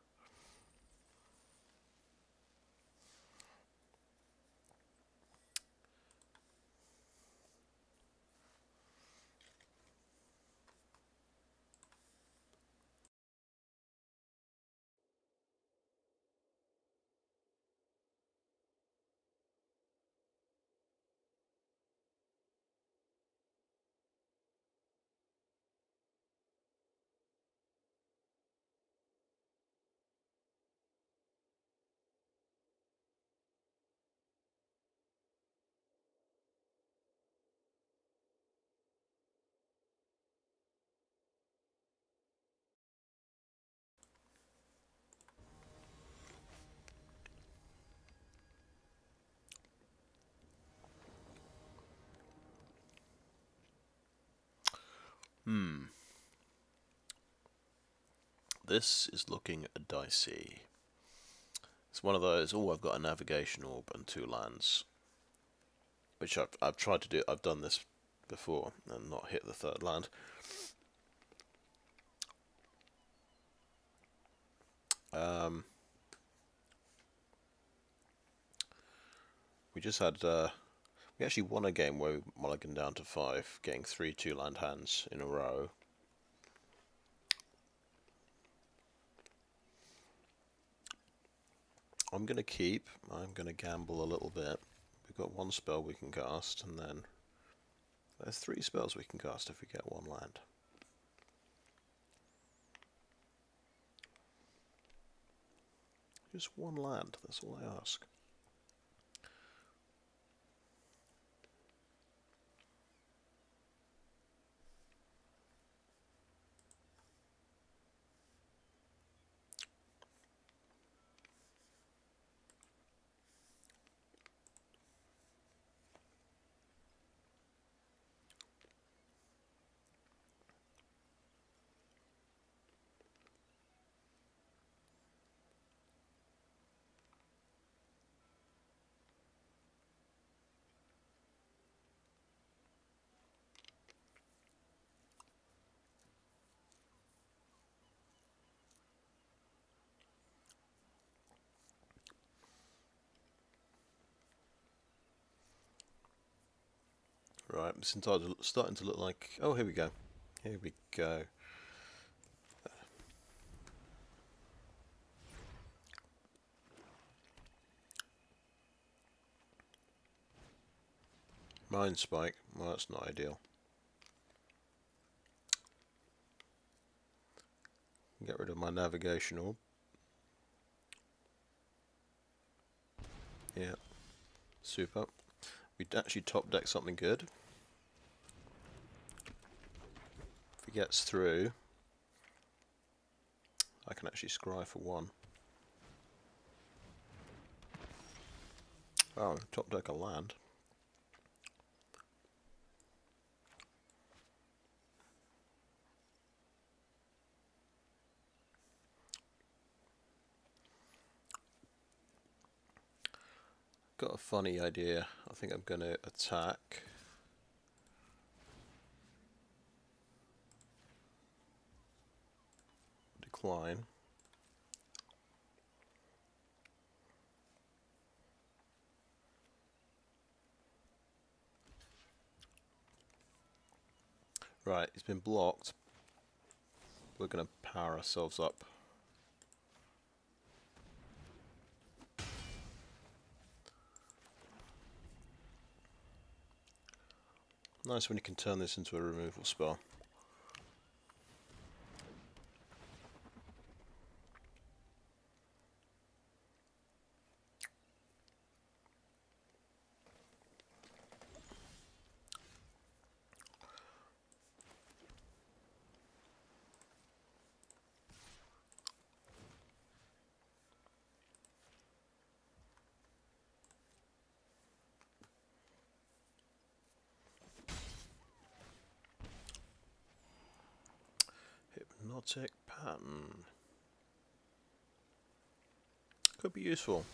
This is looking dicey. It's one of those, oh, I've got a navigation orb and 2 lands. Which I've tried to do, I've done this before and not hit the 3rd land. We just had, we actually won a game where we mulliganed down to 5, getting 3 2-land hands in a row. I'm going to gamble a little bit. We've got 1 spell we can cast, and then there's 3 spells we can cast if we get 1 land. Just 1 land, that's all I ask. Right, it's starting to look like... Oh, here we go. Here we go. Mind Spike. Well, that's not ideal. Get rid of my navigation orb. Yeah. Super. We'd actually top deck something good. If he gets through, I can actually scry for 1. Oh, top deck a land. Got a funny idea. I think I'm going to attack. decline. Right, he's been blocked. We're going to power ourselves up. Nice when you can turn this into a removal spell. Hypnotic Pattern. Could be useful.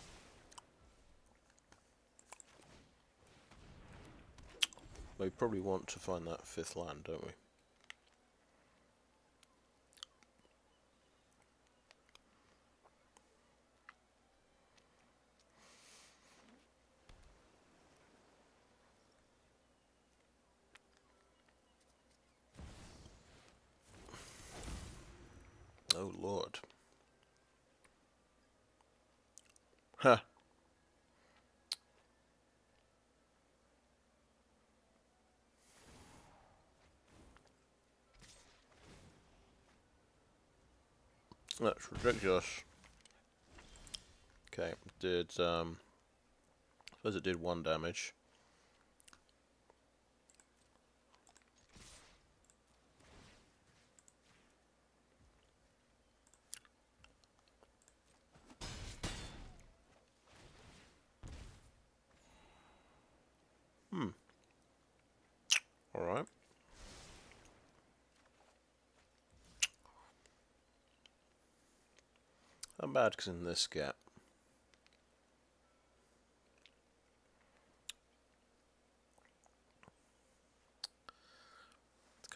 We probably want to find that 5th land, don't we? Oh Lord. Huh. That's ridiculous. Okay, did suppose it did 1 damage. Alright. How bad can this get? It's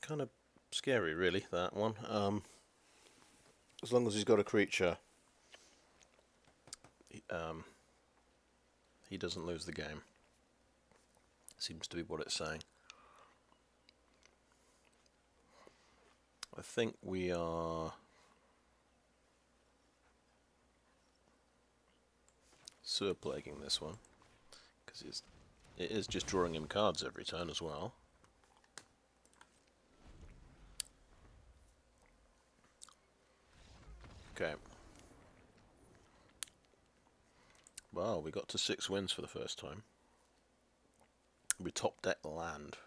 kind of scary, really, that one. As long as he's got a creature, he doesn't lose the game. Seems to be what it's saying. I think we are sewer plaguing this one, because it is just drawing him cards every turn as well. Okay. Wow, we got to 6 wins for the first time. We top deck land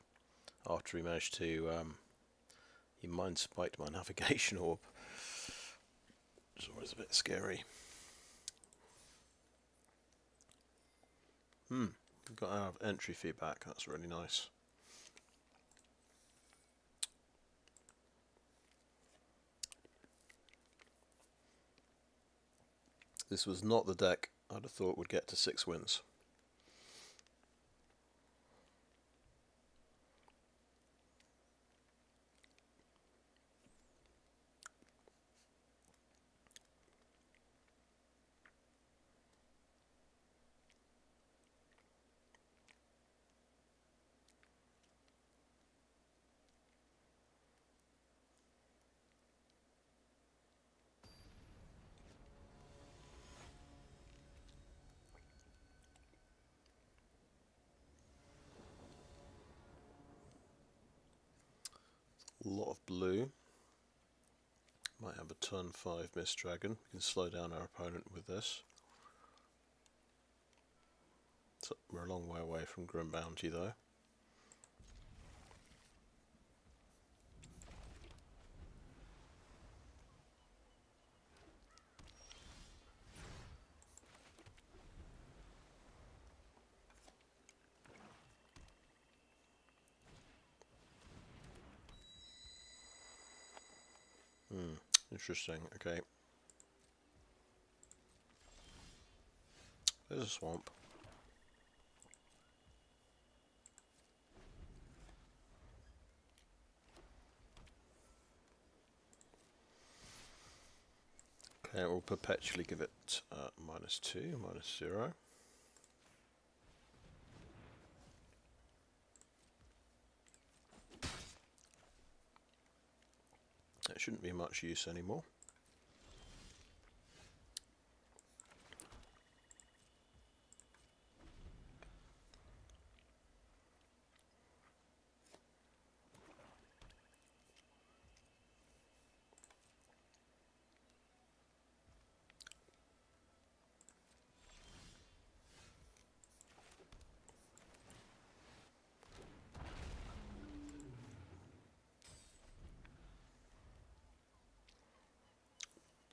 after he managed to he mind spiked my navigation orb. It's always a bit scary. We got our entry fee back, that's really nice. This was not the deck I'd have thought would get to 6 wins. A lot of blue. Might have a turn 5 Mist Dragon. We can slow down our opponent with this. So we're a long way away from Grim Bounty though. Interesting, okay. There's a swamp. Okay, we'll perpetually give it -2, -0. It shouldn't be much use anymore.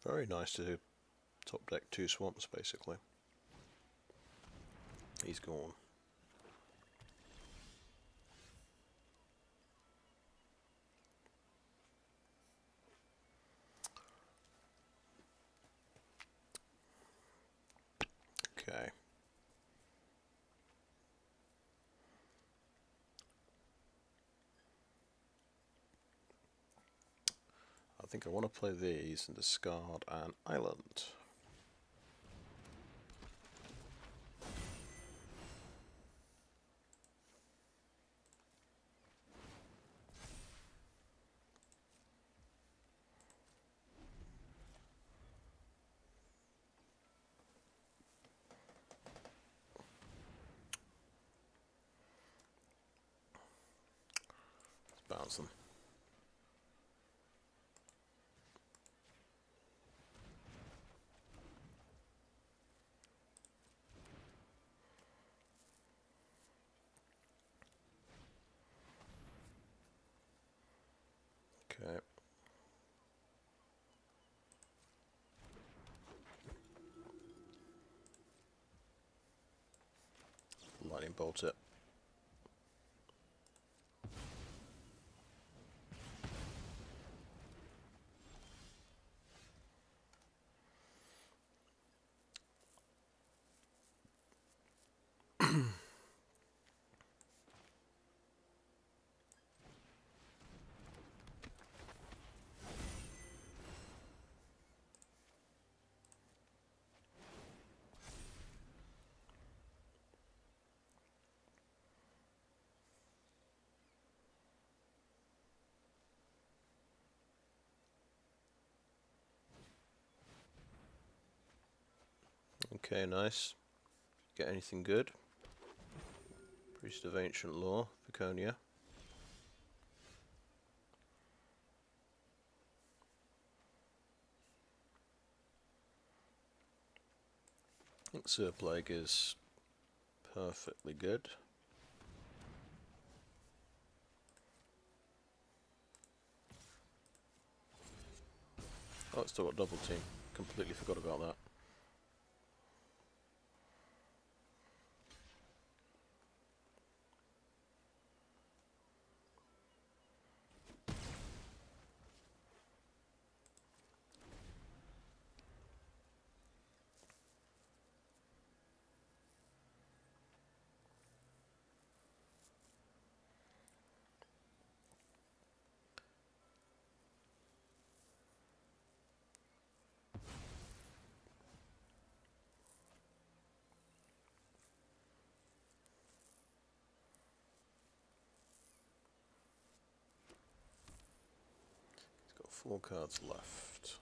Very nice to top deck 2 swamps, basically. He's gone. Okay. I think I want to play these and discard an island. Let's bounce them. Okay. Lightning bolt it. Okay, nice. Get anything good? Priest of Ancient Law, Viconia. I think Sewer Plague is perfectly good. Oh, it's still got double team. Completely forgot about that. He's got 4 cards left.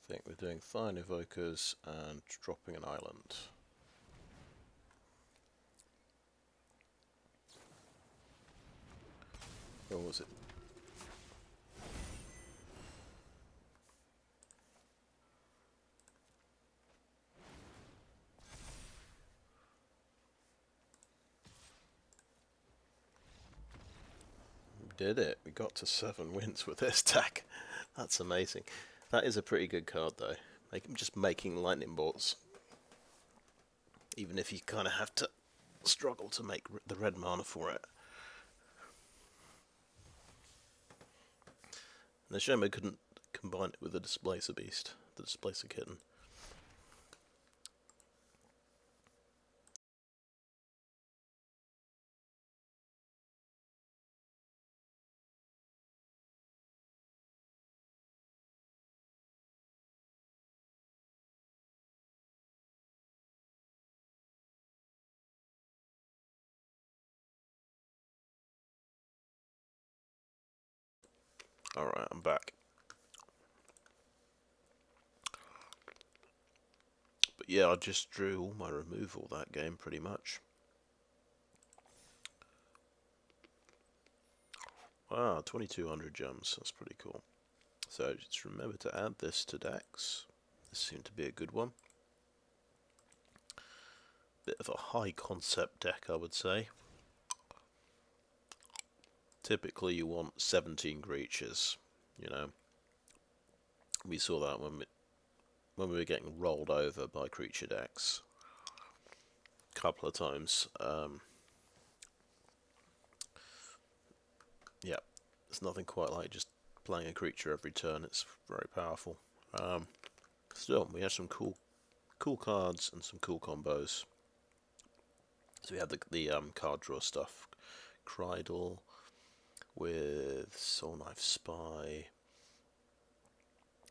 I think we're doing Thayan Evokers and dropping an island. Or was it? We did it. We got to 7 wins with this deck. That's amazing. That is a pretty good card though. Just making lightning bolts. Even if you kind of have to struggle to make the red mana for it. And the shame I couldn't combine it with the Displacer Beast, the Displacer Kitten. Alright, I'm back. But yeah, I just drew all my removal that game pretty much. Wow, 2200 gems, that's pretty cool. So just remember to add this to decks. This seemed to be a good one. Bit of a high concept deck, I would say. Typically you want 17 creatures, you know. We saw that when we were getting rolled over by creature decks a couple of times. Yeah, there's nothing quite like just playing a creature every turn. It's very powerful. Still, we had some cool cards and some cool combos. So we had the card draw stuff, Krydle with Soulknife Spy.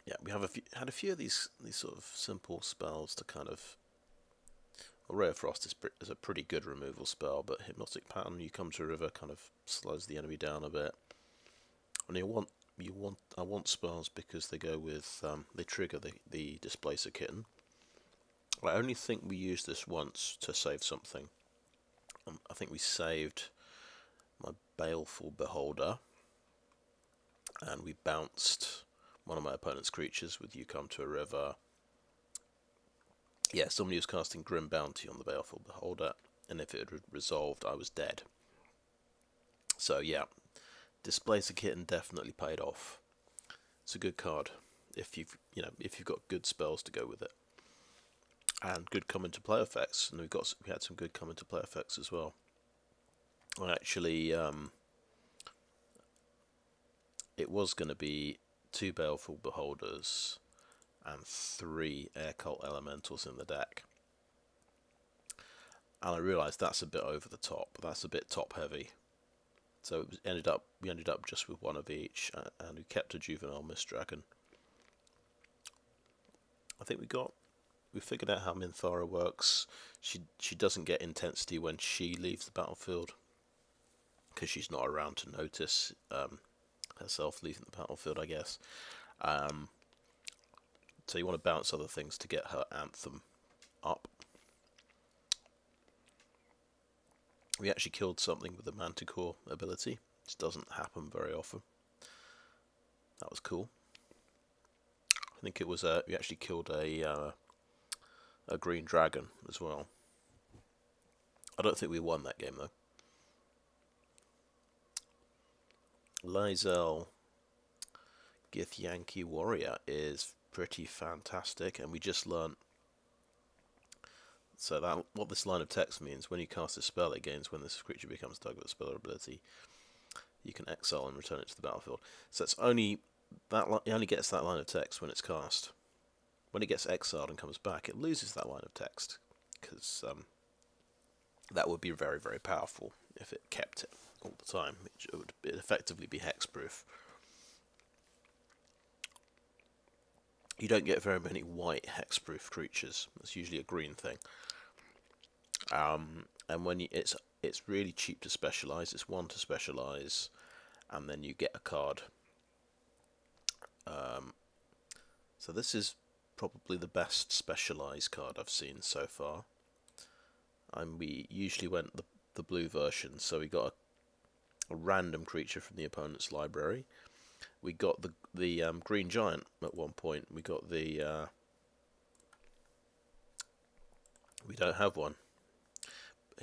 Yeah, we have had a few of these sort of simple spells to kind of. Well, Ray of Frost is a pretty good removal spell, but Hypnotic Pattern, you come to a river, kind of slows the enemy down a bit. And I want spells because they go with they trigger the Displacer Kitten. I only think we used this once to save something. I think we saved my Baleful Beholder, and we bounced one of my opponent's creatures with you come to a river. Yeah, somebody was casting Grim Bounty on the Baleful Beholder, and if it had resolved, I was dead. So yeah, Displacer Kitten definitely paid off. It's a good card if you've got good spells to go with it, and good come into play effects. And we had some good come into play effects as well. Well, actually, it was going to be 2 Baleful Beholders and 3 Air Cult Elementals in the deck. And I realised that's a bit over the top. That's a bit top heavy. So we ended up just with 1 of each, and we kept a Juvenile Mist Dragon. I think we figured out how Minthara works. She doesn't get intensity when she leaves the battlefield, because she's not around to notice herself leaving the battlefield, I guess. So you want to bounce other things to get her anthem up. We actually killed something with the Manticore ability, which doesn't happen very often. That was cool. I think it was we actually killed a green dragon as well. I don't think we won that game though. Lae'zel Githyanki Warrior is pretty fantastic, and we just learnt. So that what this line of text means: when you cast a spell, it gains when this creature becomes tagged with a spell or ability. You can exile and return it to the battlefield. So it's only it only gets that line of text when it's cast. When it gets exiled and comes back, it loses that line of text, because that would be very, very powerful if it kept it all the time. It would effectively be hexproof. You don't get very many white hexproof creatures. It's usually a green thing. And when it's really cheap to specialize. It's 1 to specialize, and then you get a card. So this is probably the best specialized card I've seen so far. And we usually went the blue version, so we got a random creature from the opponent's library. We got the green giant at one point. We got the we don't have one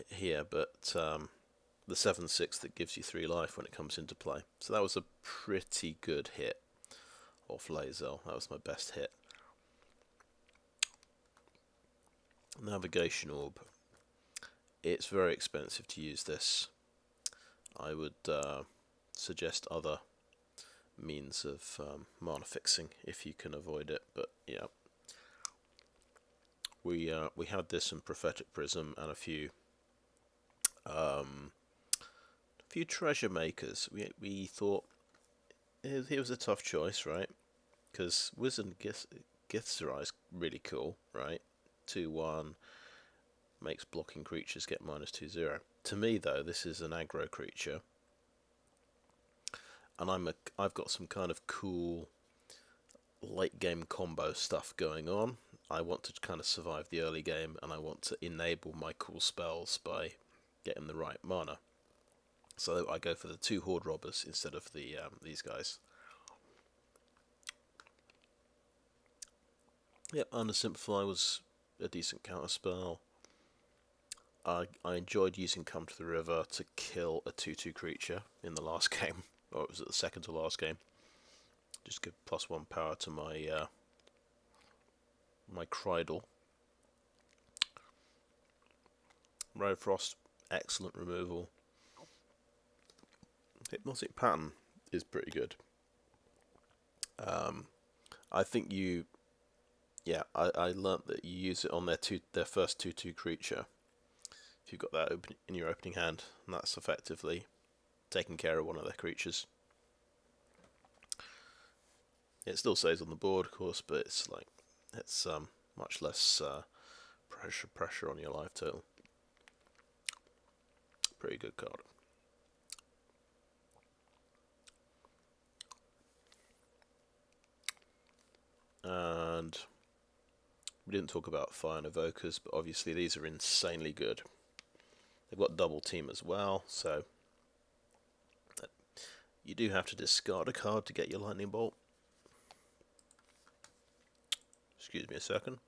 here, but the 7/6 that gives you 3 life when it comes into play. So that was a pretty good hit off Lae'zel. That was my best hit. Navigation Orb. It's very expensive to use this. I would suggest other means of mana fixing if you can avoid it, but yeah. We had this in Prophetic Prism and a few treasure makers. We thought it was a tough choice, right? Because wizened githzerai is really cool, right? 2/1 makes blocking creatures get -2/0. To me, though, this is an aggro creature, and I've got some kind of cool late game combo stuff going on. I want to kind of survive the early game, and I want to enable my cool spells by getting the right mana. So I go for the 2 Hoard Robbers instead of the these guys. Yep, Undersimplify was a decent counter spell. I enjoyed using Come to the River to kill a 2/2 creature in the last game, or it was at the second to last game. Just give +1 power to my my Krydle. Ray of Frost, excellent removal. Hypnotic Pattern is pretty good. I think I learnt that you use it on their first 2/2 creature. If you've got that in your opening hand, and that's effectively taking care of one of their creatures. It still stays on the board, of course, but it's much less pressure on your life total. Pretty good card. And we didn't talk about Thayan Evokers, but obviously these are insanely good. They've got double team as well, so you do have to discard a card to get your lightning bolt. Excuse me a second.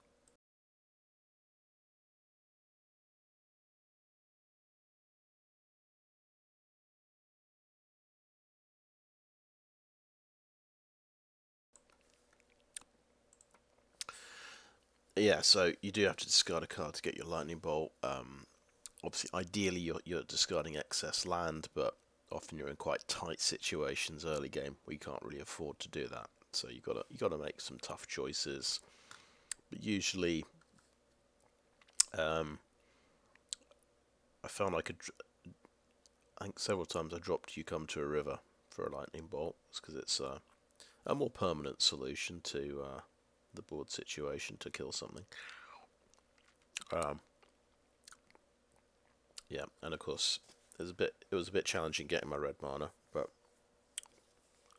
Yeah, so you do have to discard a card to get your lightning bolt. Obviously, ideally you're discarding excess land, but often you're in quite tight situations early game where you can't really afford to do that. So you gotta make some tough choices. But usually, I found I think several times I dropped You Come to a River for a lightning bolt, because it's a more permanent solution to the board situation to kill something. Yeah, and of course it was a bit challenging getting my red mana, but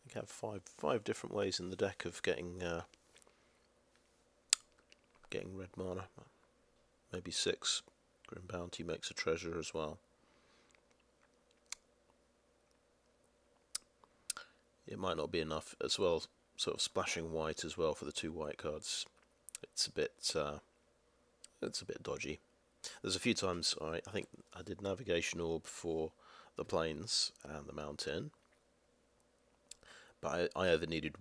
I have five different ways in the deck of getting red mana. Maybe 6. Grim Bounty makes a treasure as well. It might not be enough as well. Sort of splashing white as well for the 2 white cards. It's a bit dodgy. There's a few times I think I did Navigation Orb for the plains and the mountain, but I either needed.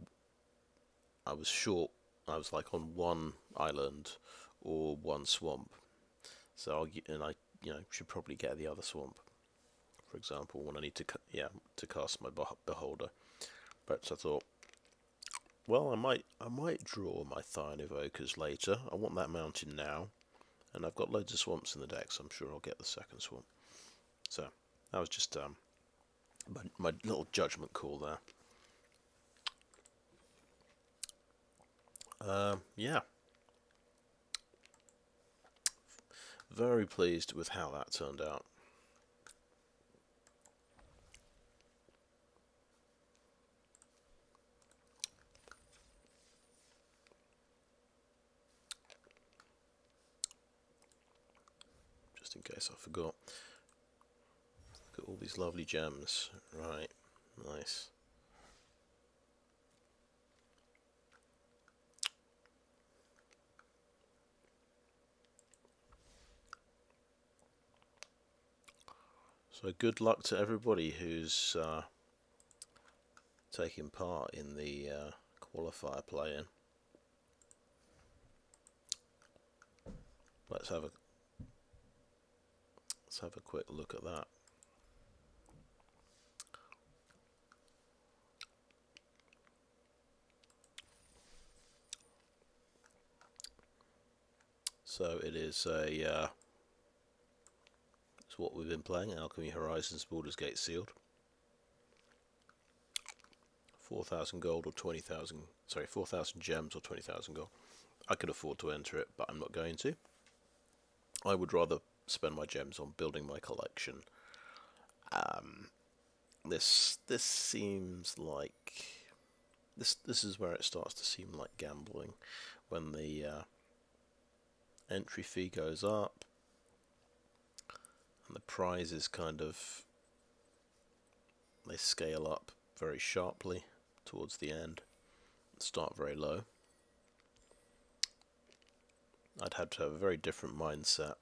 I was short. I was like on 1 island or 1 swamp, so I should probably get the other swamp, for example, when I need to cast my Beholder. But I thought, well, I might draw my Thayan Evokers later. I want that mountain now, and I've got loads of swamps in the deck, so I'm sure I'll get the second swamp. So that was just my little judgment call there. Yeah, very pleased with how that turned out. Just in case I forgot. Look at all these lovely gems. Right, nice. So good luck to everybody who's taking part in the qualifier play-in. Let's have a quick look at that. So it is it's what we've been playing, Alchemy Horizons Baldur's Gate Sealed. 4,000 gold or 20,000, sorry, 4,000 gems or 20,000 gold. I could afford to enter it, but I'm not going to. I would rather spend my gems on building my collection. this seems like this is where it starts to seem like gambling, when the entry fee goes up and the prizes kind of, they scale up very sharply towards the end and start very low. I'd have to have a very different mindset,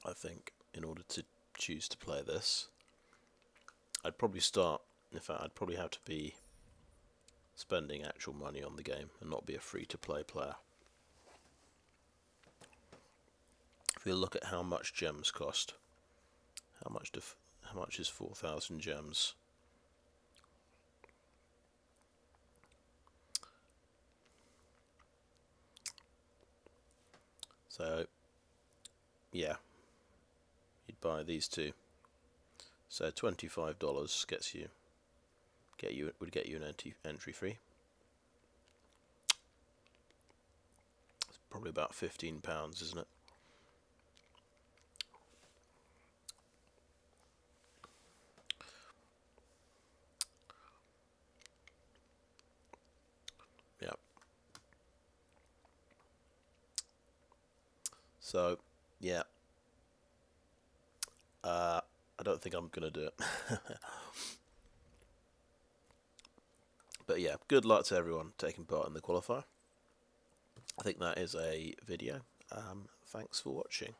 I think, in order to choose to play this. I'd probably start, in fact, I'd probably have to be spending actual money on the game and not be a free-to-play player. If you look at how much gems cost, how much is 4,000 gems? So, yeah, you'd buy these two. So $25 would get you an entry fee. It's probably about £15, isn't it? Yeah. So, yeah. I don't think I'm going to do it. But yeah, good luck to everyone taking part in the qualifier. I think that is a video. Thanks for watching.